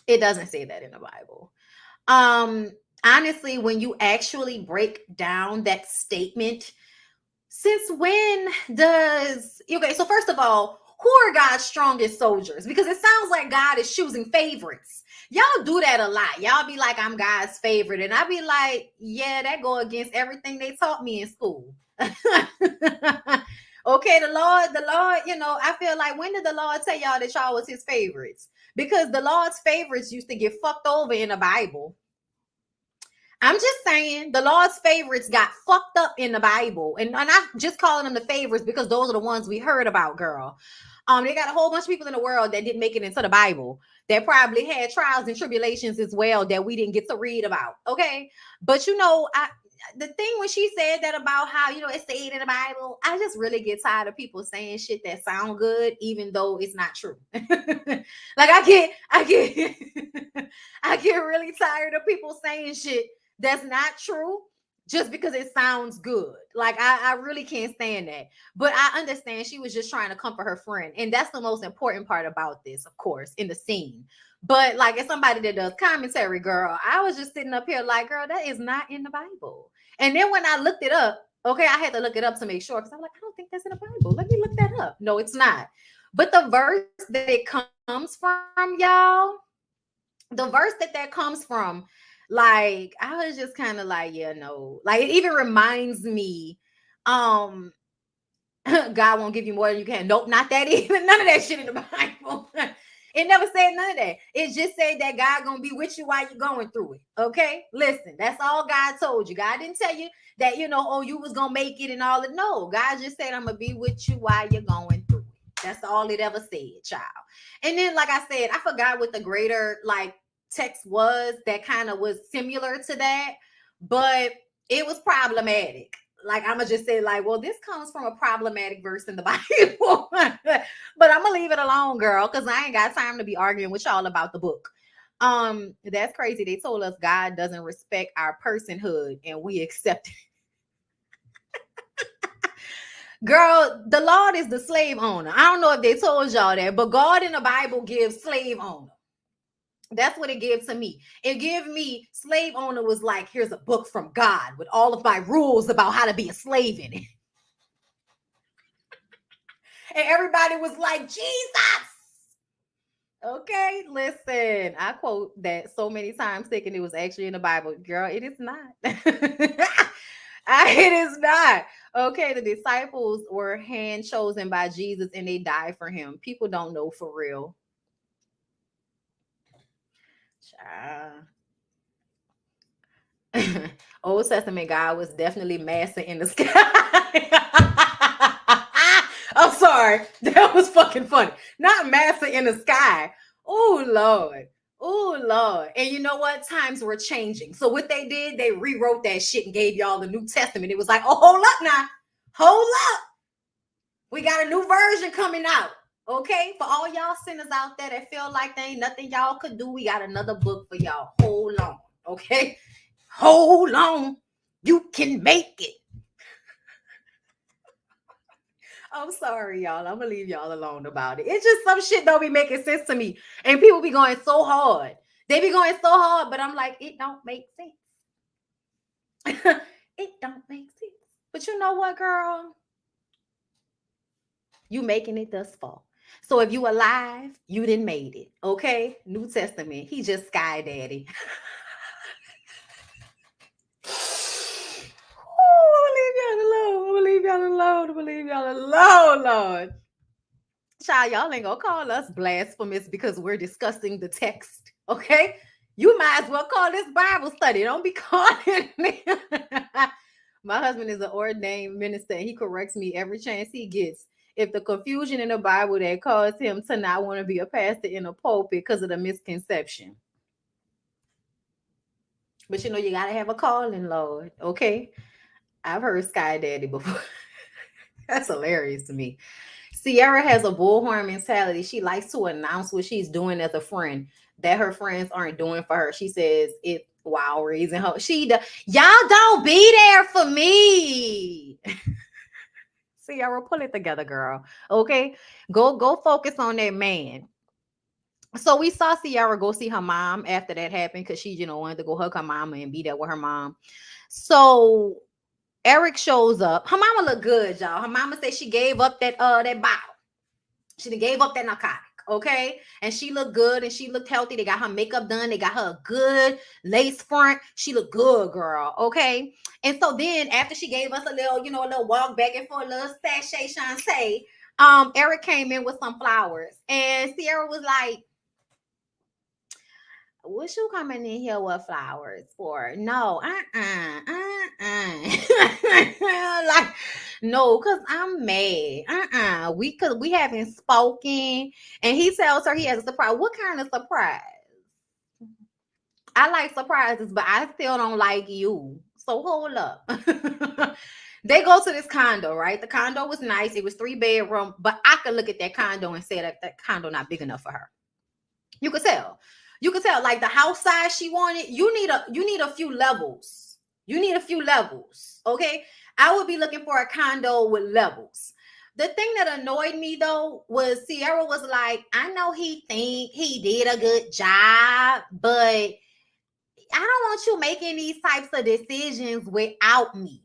It doesn't say that in the Bible. Honestly, when you actually break down that statement, since when does, okay, so first of all, who are God's strongest soldiers? Because it sounds like God is choosing favorites. Y'all do that a lot. Y'all be like, I'm God's favorite. And I be like, yeah, that go against everything they taught me in school. Okay, the Lord, I feel like, when did the Lord tell y'all that y'all was his favorites? Because the Lord's favorites used to get fucked over in the Bible. I'm just saying, the Lord's favorites got fucked up in the Bible. And I'm not just calling them the favorites because those are the ones we heard about, girl. They got a whole bunch of people in the world that didn't make it into the Bible, that probably had trials and tribulations as well that we didn't get to read about, okay? But, the thing when she said that about how, it's said in the Bible, I just really get tired of people saying shit that sound good, even though it's not true. Like, I get really tired of people saying shit that's not true just because it sounds good. Like, I really can't stand that. But I understand she was just trying to comfort her friend. And that's the most important part about this, of course, in the scene. But like, as somebody that does commentary, girl, I was just sitting up here like, girl, that is not in the Bible. And then when I looked it up, okay, I had to look it up to make sure, because I'm like, I don't think That's in the Bible. Let me look that up. No, it's not. But the verse that it comes from, y'all, the verse that comes from, like, I was just kind of like, yeah, no. Like, it even reminds me, um, God won't give you more than you can. Nope, not that even. None of that shit in the Bible. It never said none of that. It just said that God gonna be with you while you're going through it. Okay, listen, that's all God told you. God didn't tell you that, oh, you was gonna make it and all that. No, God just said, I'm gonna be with you while you're going through it. That's all it ever said, child. And then, like I said, I forgot what the greater like text was that kind of was similar to that, but it was problematic. Like, I'm gonna just say, like, well, this comes from a problematic verse in the Bible. But I'm gonna leave it alone, girl, because I ain't got time to be arguing with y'all about the book. That's crazy. They told us God doesn't respect our personhood and we accept it. Girl, the Lord is the slave owner. I don't know if they told y'all that, but God in the Bible gives slave owner. That's what it gave to me. It gave me slave owner was like, here's a book from God with all of my rules about how to be a slave in it. And everybody was like, Jesus. Okay, listen, I quote that so many times thinking it was actually in the Bible. Girl, it is not. It is not. Okay, the disciples were hand chosen by Jesus and they died for him. People don't know for real. Old Testament God was definitely massa in the sky. I'm sorry. That was fucking funny. Not massa in the sky. Oh, Lord. Oh, Lord. And you know what? Times were changing. So what they did, they rewrote that shit and gave y'all the New Testament. It was like, oh, hold up now. Hold up. We got a new version coming out. Okay? For all y'all sinners out there that feel like there ain't nothing y'all could do, we got another book for y'all. Hold on. Okay? Hold on. You can make it. I'm sorry, y'all. I'm gonna leave y'all alone about it. It's just some shit don't be making sense to me. And people be going so hard. They be going so hard, but I'm like, it don't make sense. It don't make sense. But you know what, girl? You making it thus far. So if you alive, you done made it. Okay? New Testament. He just sky daddy. I'm gonna leave y'all alone, Lord. Child, y'all ain't gonna call us blasphemous because we're discussing the text, okay? You might as well call this Bible study. Don't be calling me. My husband is an ordained minister and he corrects me every chance he gets. If the confusion in the Bible that caused him to not want to be a pastor in a pulpit because of the misconception. But you gotta have a calling, Lord, okay? I've heard Sky Daddy before. That's hilarious to me. Sierra has a bullhorn mentality. She likes to announce what she's doing as a friend that her friends aren't doing for her. She says it while raising her. Y'all don't be there for me. Sierra, pull it together, girl. Okay, go focus on that man. So we saw Sierra go see her mom after that happened because she, wanted to go hug her mama and be there with her mom. So Eric shows up. Her mama look good, y'all. Her mama said she gave up that bottle. She gave up that narcotic, okay? And she looked good and she looked healthy. They got her makeup done. They got her a good lace front. She looked good, girl, okay? And so then after she gave us a little walk back and forth, a little sachet chancé, Eric came in with some flowers. And Sierra was like, what you coming in here with flowers for? No, like, no, because I'm mad. We haven't spoken. And he tells her he has a surprise. What kind of surprise? I like surprises, but I still don't like you. So hold up. They go to this condo, right? The condo was nice. It was 3-bedroom, but I could look at that condo and say that condo not big enough for her. You could tell. Like the house size she wanted, you need a few levels. Okay? I would be looking for a condo with levels. The thing that annoyed me though was Sierra was like, I know he think he did a good job, but I don't want you making these types of decisions without me.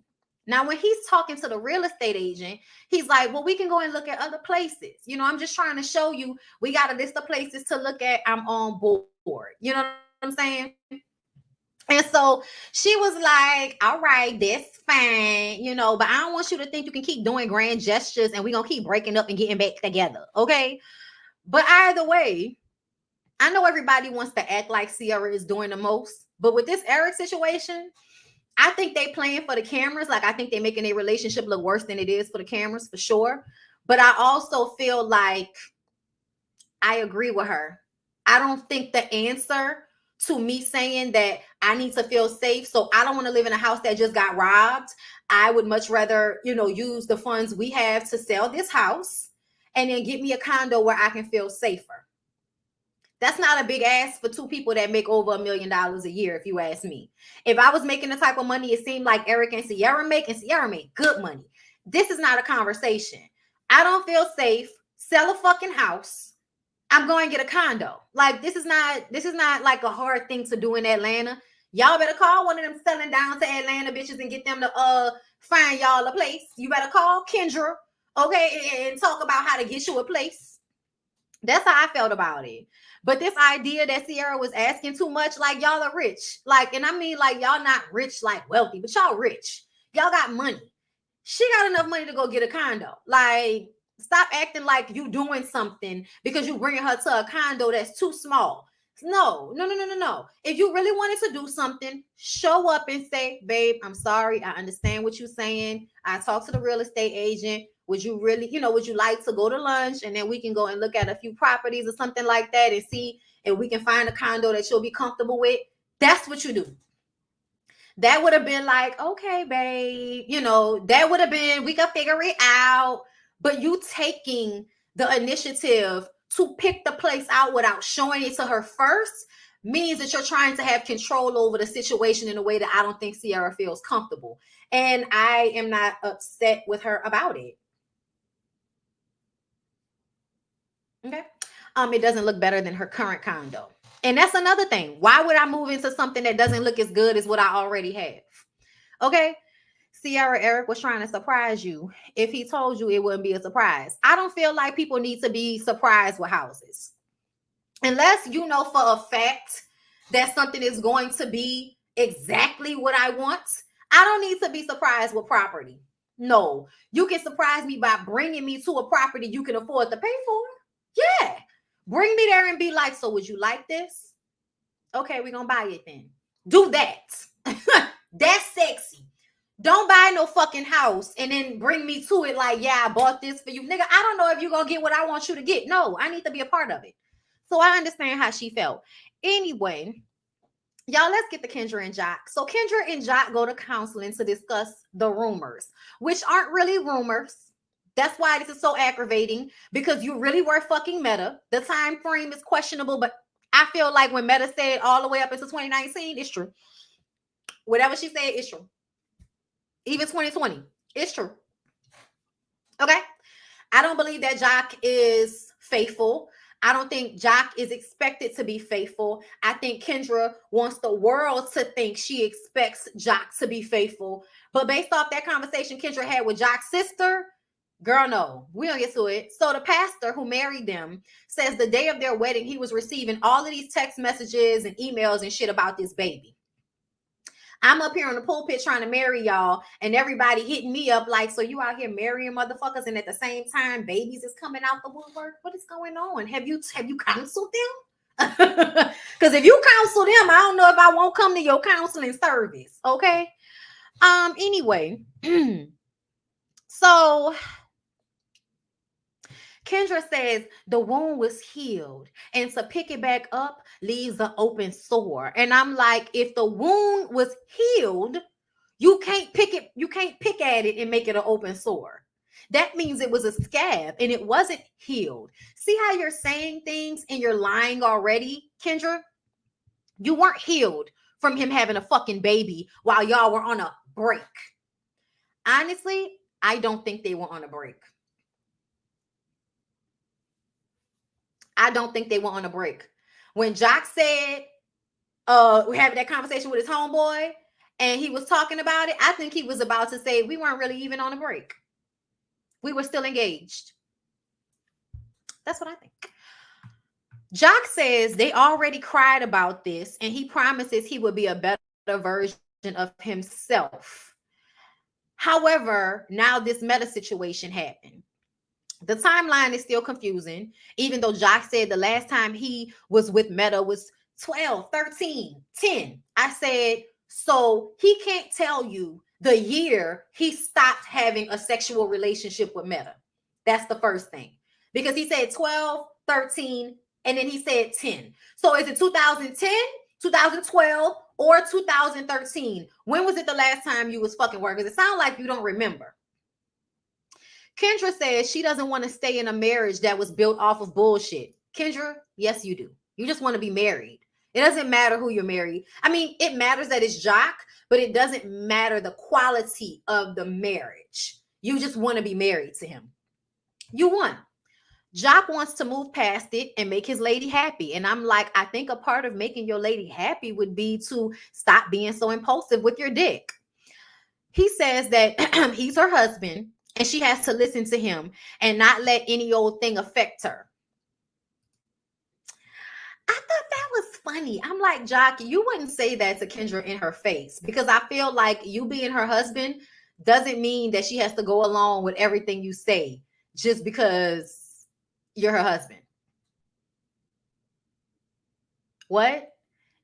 Now, when he's talking to the real estate agent, he's like, well, we can go and look at other places. You know, I'm just trying to show you, we got a list of places to look at. I'm on board. You know what I'm saying? And so she was like, all right, that's fine, you know, but I don't want you to think you can keep doing grand gestures and we're going to keep breaking up and getting back together. Okay. But either way, I know everybody wants to act like Ciara is doing the most, but with this Eric situation, I think they playing for the cameras. Like, I think they're making a relationship look worse than it is for the cameras, for sure. But I also feel like I agree with her. I don't think the answer to me saying that I need to feel safe, so I don't want to live in a house that just got robbed. I would much rather, you know, use the funds we have to sell this house and then get me a condo where I can feel safer. That's not a big ask for two people that make over $1 million a year, if you ask me. If I was making the type of money it seemed like Eric and Ciara make good money, this is not a conversation. I don't feel safe. Sell a fucking house. I'm going to get a condo. Like, this is not like a hard thing to do in Atlanta. Y'all better call one of them selling down to Atlanta bitches and get them to find y'all a place. You better call Kendra, okay, and talk about how to get you a place. That's how I felt about it. But this idea that Ciara was asking too much, like, y'all are rich. Like, and I mean, like, y'all not rich, like wealthy, but y'all rich. Y'all got money. She got enough money to go get a condo. Like, stop acting like you doing something because you bringing her to a condo that's too small. No. If you really wanted to do something, show up and say, babe, I'm sorry. I understand what you're saying. I talked to the real estate agent. Would you really, would you like to go to lunch and then we can go and look at a few properties or something like that and see if we can find a condo that you'll be comfortable with? That's what you do. That would have been like, okay, babe, that would have been, we could figure it out. But you taking the initiative to pick the place out without showing it to her first means that you're trying to have control over the situation in a way that I don't think Ciara feels comfortable. And I am not upset with her about it. Okay. It doesn't look better than her current condo. And that's another thing. Why would I move into something that doesn't look as good as what I already have? Okay. Ciara, Eric was trying to surprise you. If he told you, it wouldn't be a surprise. I don't feel like people need to be surprised with houses. Unless you know for a fact that something is going to be exactly what I want, I don't need to be surprised with property. No, you can surprise me by bringing me to a property you can afford to pay for. Yeah. Bring me there and be like, so would you like this? Okay, we're going to buy it then. Do that. That's sexy. Don't buy no fucking house and then bring me to it like, yeah, I bought this for you. Nigga, I don't know if you're going to get what I want you to get. No, I need to be a part of it. So I understand how she felt. Anyway, y'all, let's get to Kendra and Jock. So Kendra and Jock go to counseling to discuss the rumors, which aren't really rumors. That's why this is so aggravating, because you really were fucking Meta. The time frame is questionable, but I feel like when Meta said all the way up into 2019, it's true. Whatever she said, it's true. Even 2020, it's true. Okay? I don't believe that Jock is faithful. I don't think Jock is expected to be faithful. I think Kendra wants the world to think she expects Jock to be faithful. But based off that conversation Kendra had with Jock's sister, girl, no, we don't get to it. So the pastor who married them says the day of their wedding, he was receiving all of these text messages and emails and shit about this baby. I'm up here on the pulpit trying to marry y'all, and everybody hitting me up like, so you out here marrying motherfuckers, and at the same time, babies is coming out the woodwork. What is going on? Have you counseled them? Because if you counsel them, I don't know if I won't come to your counseling service. Okay. Anyway, so Kendra says the wound was healed, and to pick it back up leaves an open sore. And I'm like, if the wound was healed, you can't pick at it and make it an open sore. That means it was a scab and it wasn't healed. See how you're saying things and you're lying already, Kendra? You weren't healed from him having a fucking baby while y'all were on a break. Honestly, I don't think they were on a break. I don't think they were on a break. When Jock said, we're having that conversation with his homeboy, and he was talking about it, I think he was about to say we weren't really even on a break. We were still engaged. That's what I think. Jock says they already cried about this, and he promises he would be a better version of himself. However, now this Meta situation happened. The timeline is still confusing, even though Jock said the last time he was with Meta was 12, 13, 10. I said, so he can't tell you the year he stopped having a sexual relationship with Meta. That's the first thing. Because he said 12, 13, and then he said 10. So is it 2010, 2012, or 2013? When was it the last time you was fucking working? Because it sounds like you don't remember. Kendra says she doesn't want to stay in a marriage that was built off of bullshit. Kendra, yes, you do. You just want to be married. It doesn't matter who you're married. I mean, it matters that it's Jock, but it doesn't matter the quality of the marriage. You just want to be married to him. You won. Jock wants to move past it and make his lady happy. And I'm like, I think a part of making your lady happy would be to stop being so impulsive with your dick. He says that he's her husband and she has to listen to him and not let any old thing affect her. I thought that was funny. I'm like, Jock, you wouldn't say that to Kendra in her face, because I feel like you being her husband doesn't mean that she has to go along with everything you say just because you're her husband. What?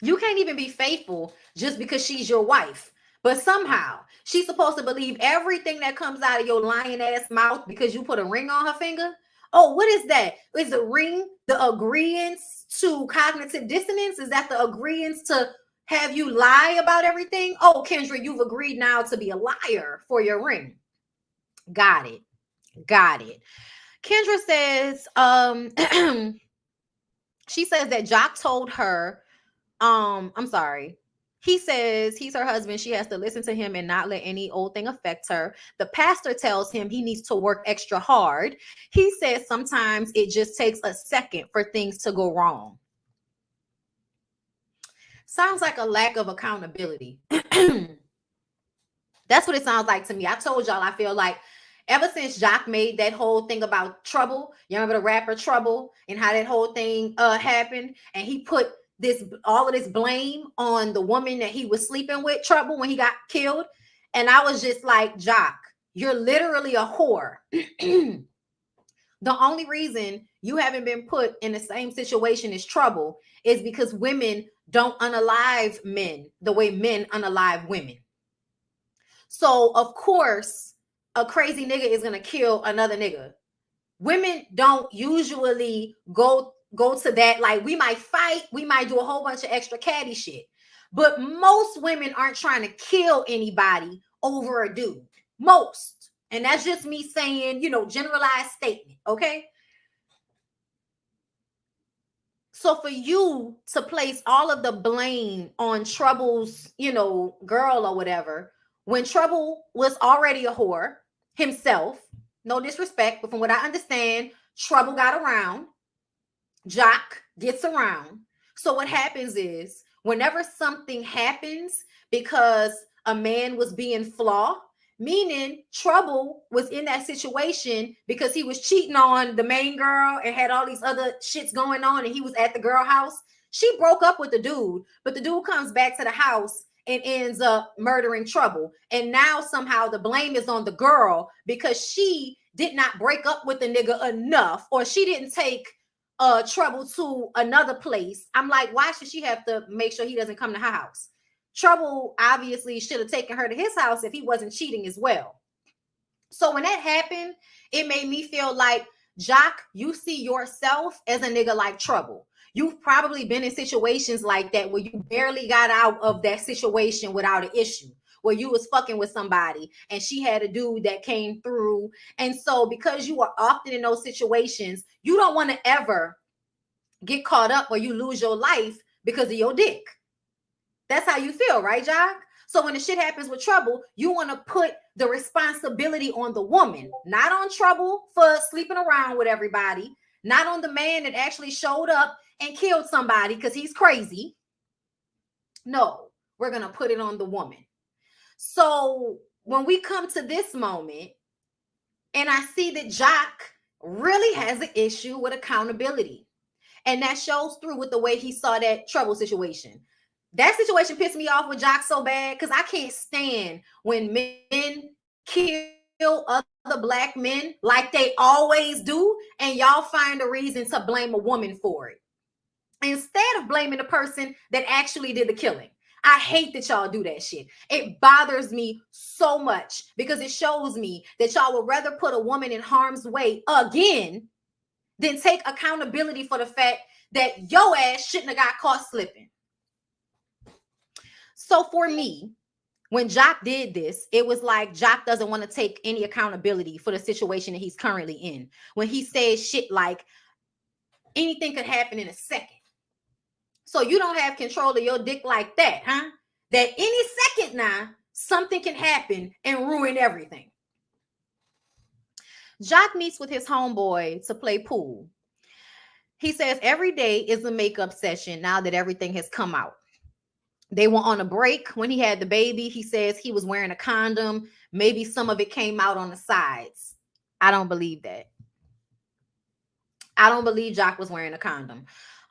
You can't even be faithful just because she's your wife. But somehow she's supposed to believe everything that comes out of your lying ass mouth because you put a ring on her finger. Oh, what is that? Is the ring the agreeance to cognitive dissonance? Is that the agreeance to have you lie about everything? Oh, Kendra, you've agreed now to be a liar for your ring. Got it. Got it. Kendra says, she says that Jock told her, I'm sorry. He says he's her husband. She has to listen to him and not let any old thing affect her. The pastor tells him he needs to work extra hard. He says sometimes it just takes a second for things to go wrong. Sounds like a lack of accountability. That's what it sounds like to me. I told y'all I feel like ever since Jock made that whole thing about Trouble, you remember the rapper Trouble and how that whole thing happened, and he put all of this blame on the woman that he was sleeping with, Trouble, when he got killed. And I was just like, Jock, you're literally a whore. The only reason you haven't been put in the same situation as Trouble is because women don't unalive men the way men unalive women. So of course a crazy nigga is gonna kill another nigga. Women don't usually go to that. Like, we might fight, we might do a whole bunch of extra catty shit, but most women aren't trying to kill anybody over a dude. Most. And that's just me saying, generalized statement. Okay. So for you to place all of the blame on Trouble's, girl or whatever, when Trouble was already a whore himself, no disrespect, but from what I understand, Trouble got around. Jock gets around. So what happens is whenever something happens because a man was being flawed, meaning Trouble was in that situation because he was cheating on the main girl and had all these other shits going on, and he was at the girl house. She broke up with the dude, but the dude comes back to the house and ends up murdering Trouble. And now somehow the blame is on the girl because she did not break up with the nigga enough, or she didn't take Trouble to another place. I'm like, why should she have to make sure he doesn't come to her house? Trouble obviously should have taken her to his house if he wasn't cheating as well. So when that happened, it made me feel like, Jock, you see yourself as a nigga like Trouble. You've probably been in situations like that where you barely got out of that situation without an issue, where you was fucking with somebody and she had a dude that came through. And so because you are often in those situations, you don't want to ever get caught up where you lose your life because of your dick. That's how you feel, right, Jock? So when the shit happens with Trouble, you want to put the responsibility on the woman, not on Trouble for sleeping around with everybody, not on the man that actually showed up and killed somebody because he's crazy. No, we're going to put it on the woman. So when we come to this moment, and I see that Jock really has an issue with accountability. And that shows through with the way he saw that trouble situation. That situation pissed me off with Jock so bad because I can't stand when men kill other black men like they always do, and y'all find a reason to blame a woman for it instead of blaming the person that actually did the killing. I hate that y'all do that shit. It bothers me so much because it shows me that y'all would rather put a woman in harm's way again than take accountability for the fact that your ass shouldn't have got caught slipping. So for me, when Jock did this, it was like Jock doesn't want to take any accountability for the situation that he's currently in. When he says shit like anything could happen in a second. So you don't have control of your dick like that, huh? That any second now, something can happen and ruin everything. Jock meets with his homeboy to play pool. He says every day is a makeup session now that everything has come out. They were on a break when he had the baby. He says he was wearing a condom. Maybe some of it came out on the sides. I don't believe that. I don't believe Jock was wearing a condom.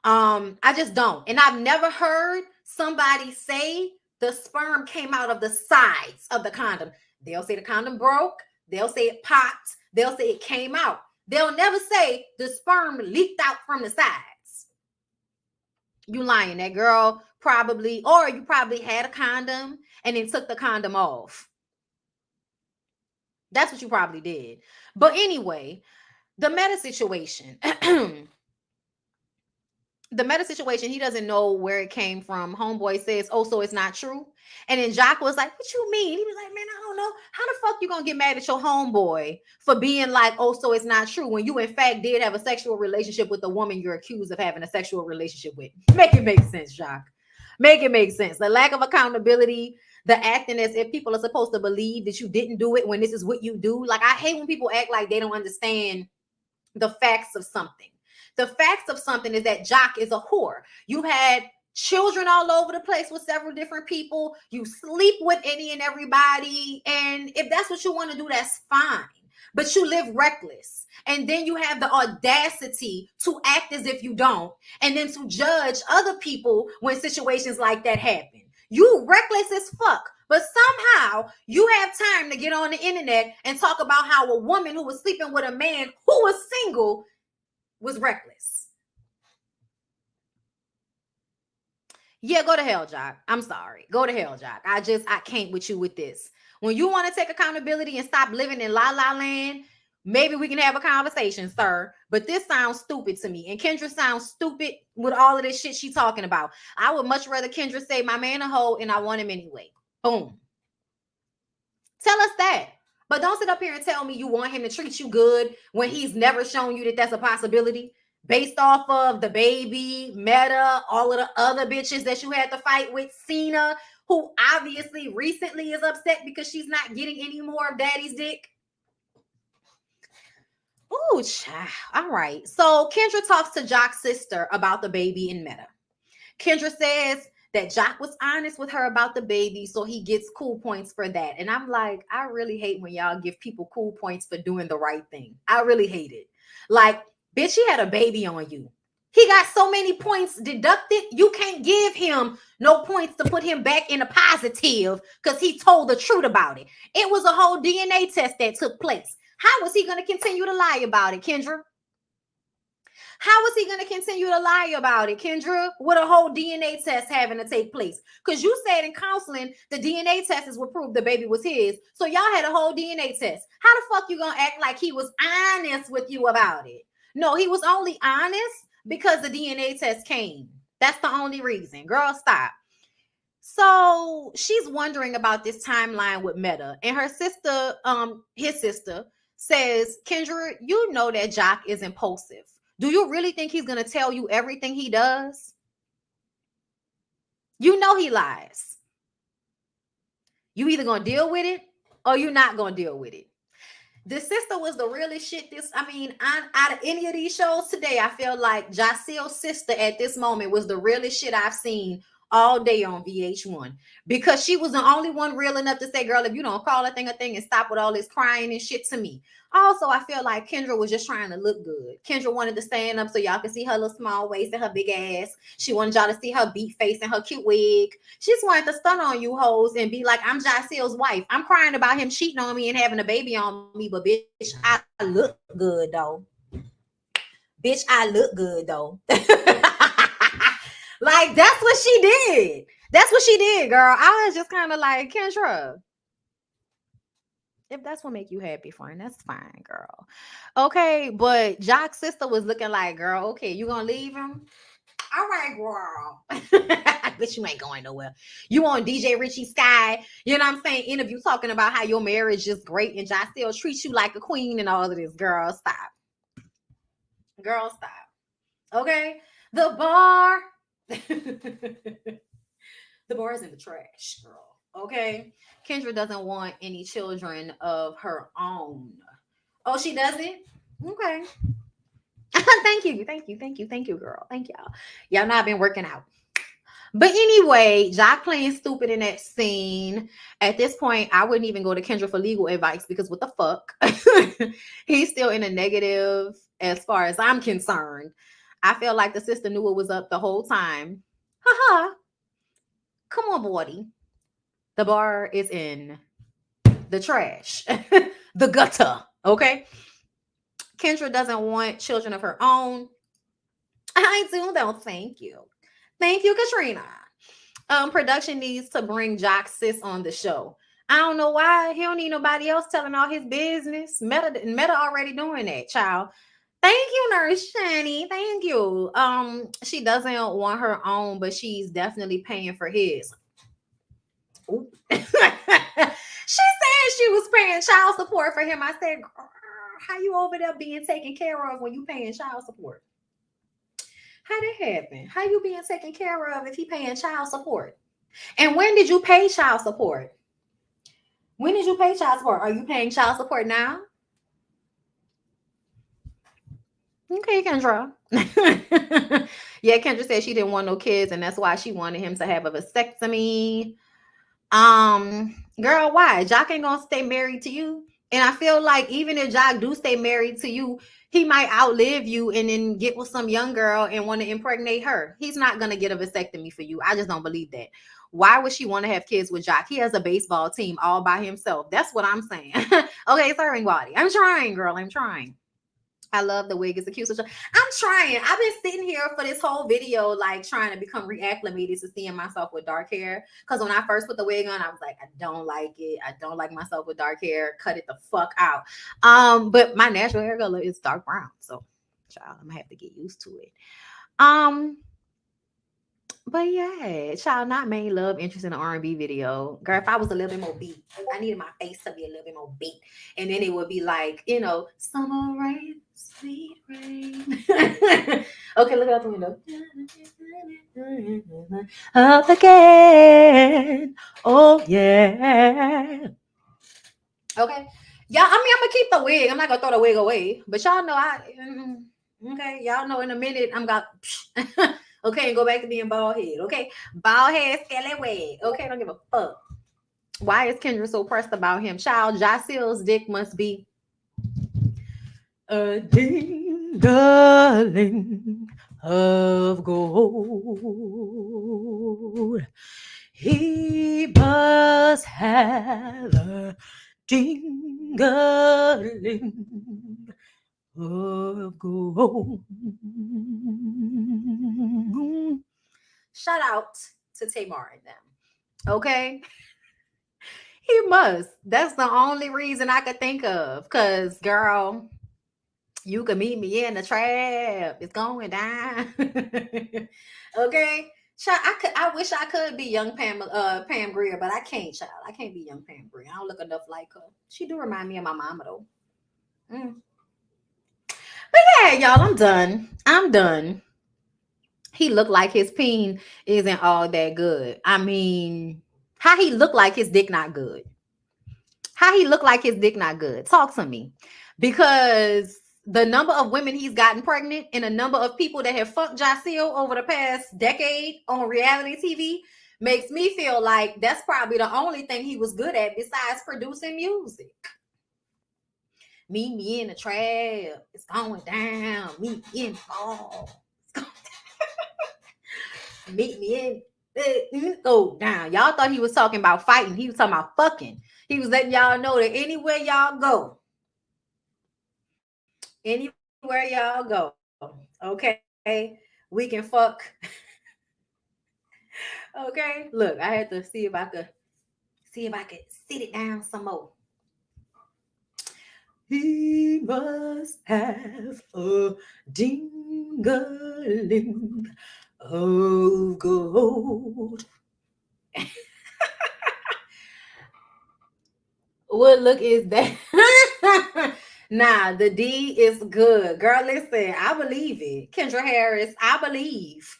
I just don't. And I've never heard somebody say the sperm came out of the sides of the condom. They'll say the condom broke. They'll say it popped. They'll say it came out. They'll never say the sperm leaked out from the sides. You lying. That girl probably, or you probably had a condom and then took the condom off. That's what you probably did. But anyway, the meta situation. The meta situation, he doesn't know where it came from. Homeboy says, oh, so it's not true. And then Jock was like, what you mean? He was like, man, I don't know. How the fuck you gonna get mad at your homeboy for being like, oh, so it's not true when you in fact did have a sexual relationship with the woman you're accused of having a sexual relationship with? Make it make sense, Jock. Make it make sense. The lack of accountability, the acting as if people are supposed to believe that you didn't do it when this is what you do. Like, I hate when people act like they don't understand the facts of something. The facts of something is that Jock is a whore. You had children all over the place with several different people. You sleep with any and everybody. And if that's what you want to do, that's fine. But you live reckless. And then you have the audacity to act as if you don't. And then to judge other people when situations like that happen. You reckless as fuck. But somehow you have time to get on the internet and talk about how a woman who was sleeping with a man who was single was reckless. Yeah, go to hell, Jock. I'm sorry. Go to hell, Jock. I can't with you with this. When you want to take accountability and stop living in la la land, maybe we can have a conversation, sir. But this sounds stupid to me. And Kendra sounds stupid with all of this shit she's talking about. I would much rather Kendra say my man a hoe and I want him anyway. Boom. Tell us that. But don't sit up here and tell me you want him to treat you good when he's never shown you that that's a possibility based off of the baby, Meta, all of the other bitches that you had to fight with, Cena, who obviously recently is upset because she's not getting any more of daddy's dick. Ooh, child. All right. So Kendra talks to Jock's sister about the baby and Meta. Kendra says that Jock was honest with her about the baby, so he gets cool points for that. And I'm like, I really hate when y'all give people cool points for doing the right thing. I really hate it. Like, bitch, he had a baby on you. He got so many points deducted, you can't give him no points to put him back in a positive because he told the truth about it. It was a whole DNA test that took place. How was he going to continue to lie about it, Kendra? How is he going to continue to lie about it, Kendra, with a whole DNA test having to take place? Because you said in counseling, the DNA test would prove the baby was his. So y'all had a whole DNA test. How the fuck you going to act like he was honest with you about it? No, he was only honest because the DNA test came. That's the only reason. Girl, stop. So she's wondering about this timeline with Meta. And her sister, his sister, says, Kendra, you know that Jock is impulsive. Do you really think he's going to tell you everything he does? You know he lies. You either going to deal with it or you're not going to deal with it. The sister was the realest shit. Out of any of these shows today, I feel like Jacele's sister at this moment was the realest shit I've seen all day on VH1 because she was the only one real enough to say, girl, if you don't call a thing and stop with all this crying and shit to me. Also, I feel like Kendra was just trying to look good. Kendra wanted to stand up so y'all could see her little small waist and her big ass. She wanted y'all to see her beat face and her cute wig. She just wanted to stun on you hoes and be like, I'm Jocelyn's wife. I'm crying about him cheating on me and having a baby on me, but bitch, I look good though. Bitch, I look good though. Like, that's what she did. That's what she did, girl. I was just kind of like, Kendra, if that's what make you happy, friend, that's fine, girl. Okay, but Jock's sister was looking like, girl, okay, you gonna leave him? All right, girl. But you ain't going nowhere. You on DJ Richie Sky, you know what I'm saying? Interview talking about how your marriage is great and Jock still treats you like a queen and all of this. Girl, stop. Girl, stop. Okay? The bar. The bar is in the trash, girl. Okay? Kendra doesn't want any children of her own. Oh, she doesn't? Okay. Thank you, girl. Thank y'all. Y'all not been working out. But anyway, Jock playing stupid in that scene. At this point, I wouldn't even go to Kendra for legal advice because what the fuck? He's still in a negative as far as I'm concerned. I feel like the sister knew it was up the whole time. Haha. Come on, buddy. The bar is in the trash, the gutter. Okay. Kendra doesn't want children of her own. I do though. Thank you. Thank you, Katrina. Production needs to bring Jock Sis on the show. I don't know why. He don't need nobody else telling all his business. Meta already doing that, child. Thank you, Nurse Shani. Thank you. She doesn't want her own, but she's definitely paying for his. She said she was paying child support for him. I said, how you over there being taken care of when you paying child support? How that happen? How you being taken care of if he paying child support? And when did you pay child support? When did you pay child support? Are you paying child support now? Okay, Kendra. Yeah, Kendra said she didn't want no kids, and that's why she wanted him to have a vasectomy. Girl, why? Jock ain't gonna stay married to you. And I feel like even if Jock do stay married to you, he might outlive you and then get with some young girl and want to impregnate her. He's not gonna get a vasectomy for you. I just don't believe that. Why would she want to have kids with Jock? He has a baseball team all by himself. That's what I'm saying. Okay, sorry, body. I'm trying, girl. I'm trying. I love the wig. It's a cute. I'm trying. I've been sitting here for this whole video, like trying to become reacclimated to seeing myself with dark hair. Because when I first put the wig on, I was like, I don't like it. I don't like myself with dark hair. Cut it the fuck out. But my natural hair color is dark brown. So, child, I'm gonna have to get used to it. But yeah, child, not main love interest in an R&B video. Girl, if I was a little bit more beat, I needed my face to be a little bit more beat. And then it would be like, you know, summer rain, sweet rain. Okay, look out the window. Up again. Oh, yeah. Okay. Yeah, I mean, I'm going to keep the wig. I'm not going to throw the wig away. But y'all know okay, y'all know in a minute I'm got... Okay, and go back to being bald head. Okay, bald head, skelly wig. Okay, don't give a fuck. Why is Kendra so pressed about him? Child, Jocelyn's dick must be a ding-a-ling of gold. He must have a ding-a-ling of gold. Shout out to Tamar and them. Okay. He must. That's the only reason I could think of. Because, girl, you could meet me in the trap. It's going down. Okay. Child, I wish I could be young Pam Grier, but I can't, child. I can't be young Pam Grier. I don't look enough like her. She do remind me of my mama, though. But yeah, y'all, I'm done. He looked like his peen isn't all that good. I mean, how he look like his dick not good? How he look like his dick not good? Talk to me. Because the number of women he's gotten pregnant and the number of people that have fucked Jaceel over the past decade on reality TV makes me feel like that's probably the only thing he was good at besides producing music. Meet me in the trap. It's going down. Meet me in the mall. Meet me in go down. Y'all thought he was talking about fighting. He was talking about fucking. He was letting y'all know that anywhere y'all go, anywhere y'all go, okay, we can fuck. Okay, look, I had to see if I could sit it down some more. He must have a ding-a-ling of gold. What look is that? Nah, the D is good. Girl, listen, I believe it. Kendra Harris, I believe.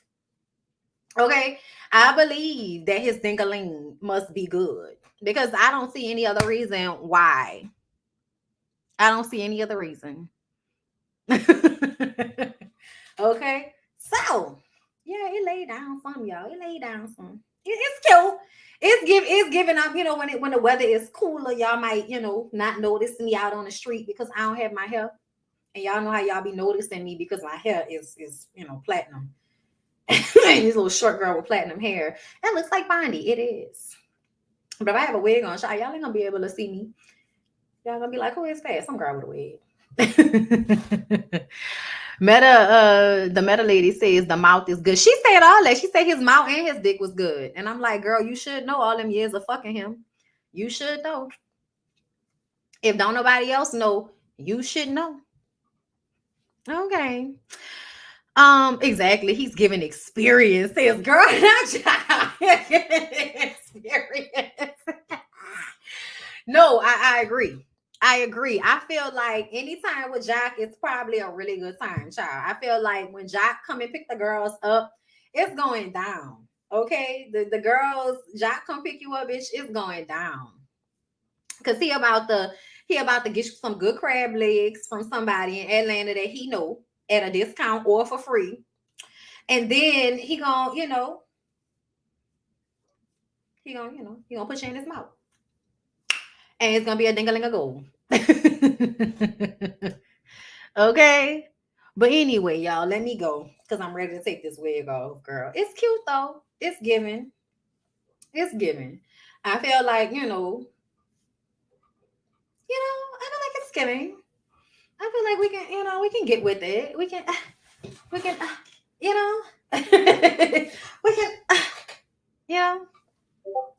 Okay, I believe that his ding-a-ling must be good because I don't see any other reason why. I don't see any other reason. Okay, so yeah, it laid down some, y'all. It laid down some. It's cute. It's giving up. You know, when the weather is cooler, y'all might not notice me out on the street because I don't have my hair, and y'all know how y'all be noticing me because my hair is platinum. This little short girl with platinum hair. That looks like Bondi. It is. But if I have a wig on, y'all ain't gonna be able to see me. Y'all gonna be like, who is that? Some girl with a wig. The meta lady says the mouth is good. She said all that. She said his mouth and his dick was good. And I'm like, girl, you should know all them years of fucking him. You should know. If don't nobody else know, you should know. Okay. Exactly. He's giving experience. Says, girl, not experience. No, I agree. I agree. I feel like anytime with Jack, it's probably a really good time, child. I feel like when Jack come and pick the girls up, it's going down. Okay, the girls, Jack come pick you up, bitch. It's going down. Cause he about to get you some good crab legs from somebody in Atlanta that he know at a discount or for free, and then he gonna he gonna put you in his mouth. And it's gonna be a ding-a-ling of gold. Okay. But anyway, y'all, let me go because I'm ready to take this wig off, girl. It's cute though. It's giving. It's giving. I feel like, I feel like it's giving. I feel like we can get with it. We can, we can, I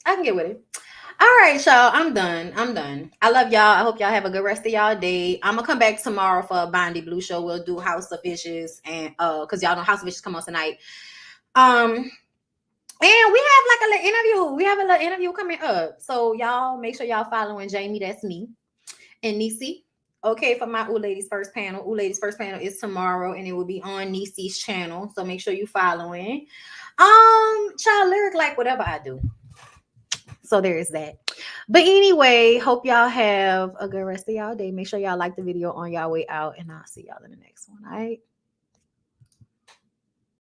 can get with it. All right, y'all. I'm done. I love y'all. I hope y'all have a good rest of y'all day. I'm gonna come back tomorrow for a BondyBlue show. We'll do House of Fishes and because y'all know House of Fishes come on tonight. And we have like a little interview. We have a little interview coming up. So y'all make sure y'all following Jamie. That's me. And Nisi. Okay, for my Ooh Ladies First Panel. Ooh Ladies First Panel is tomorrow and it will be on Nisi's channel. So make sure you following. Child lyric like whatever I do. So there is that. But anyway, hope y'all have a good rest of y'all day. Make sure y'all like the video on y'all way out, and I'll see y'all in the next one. All right.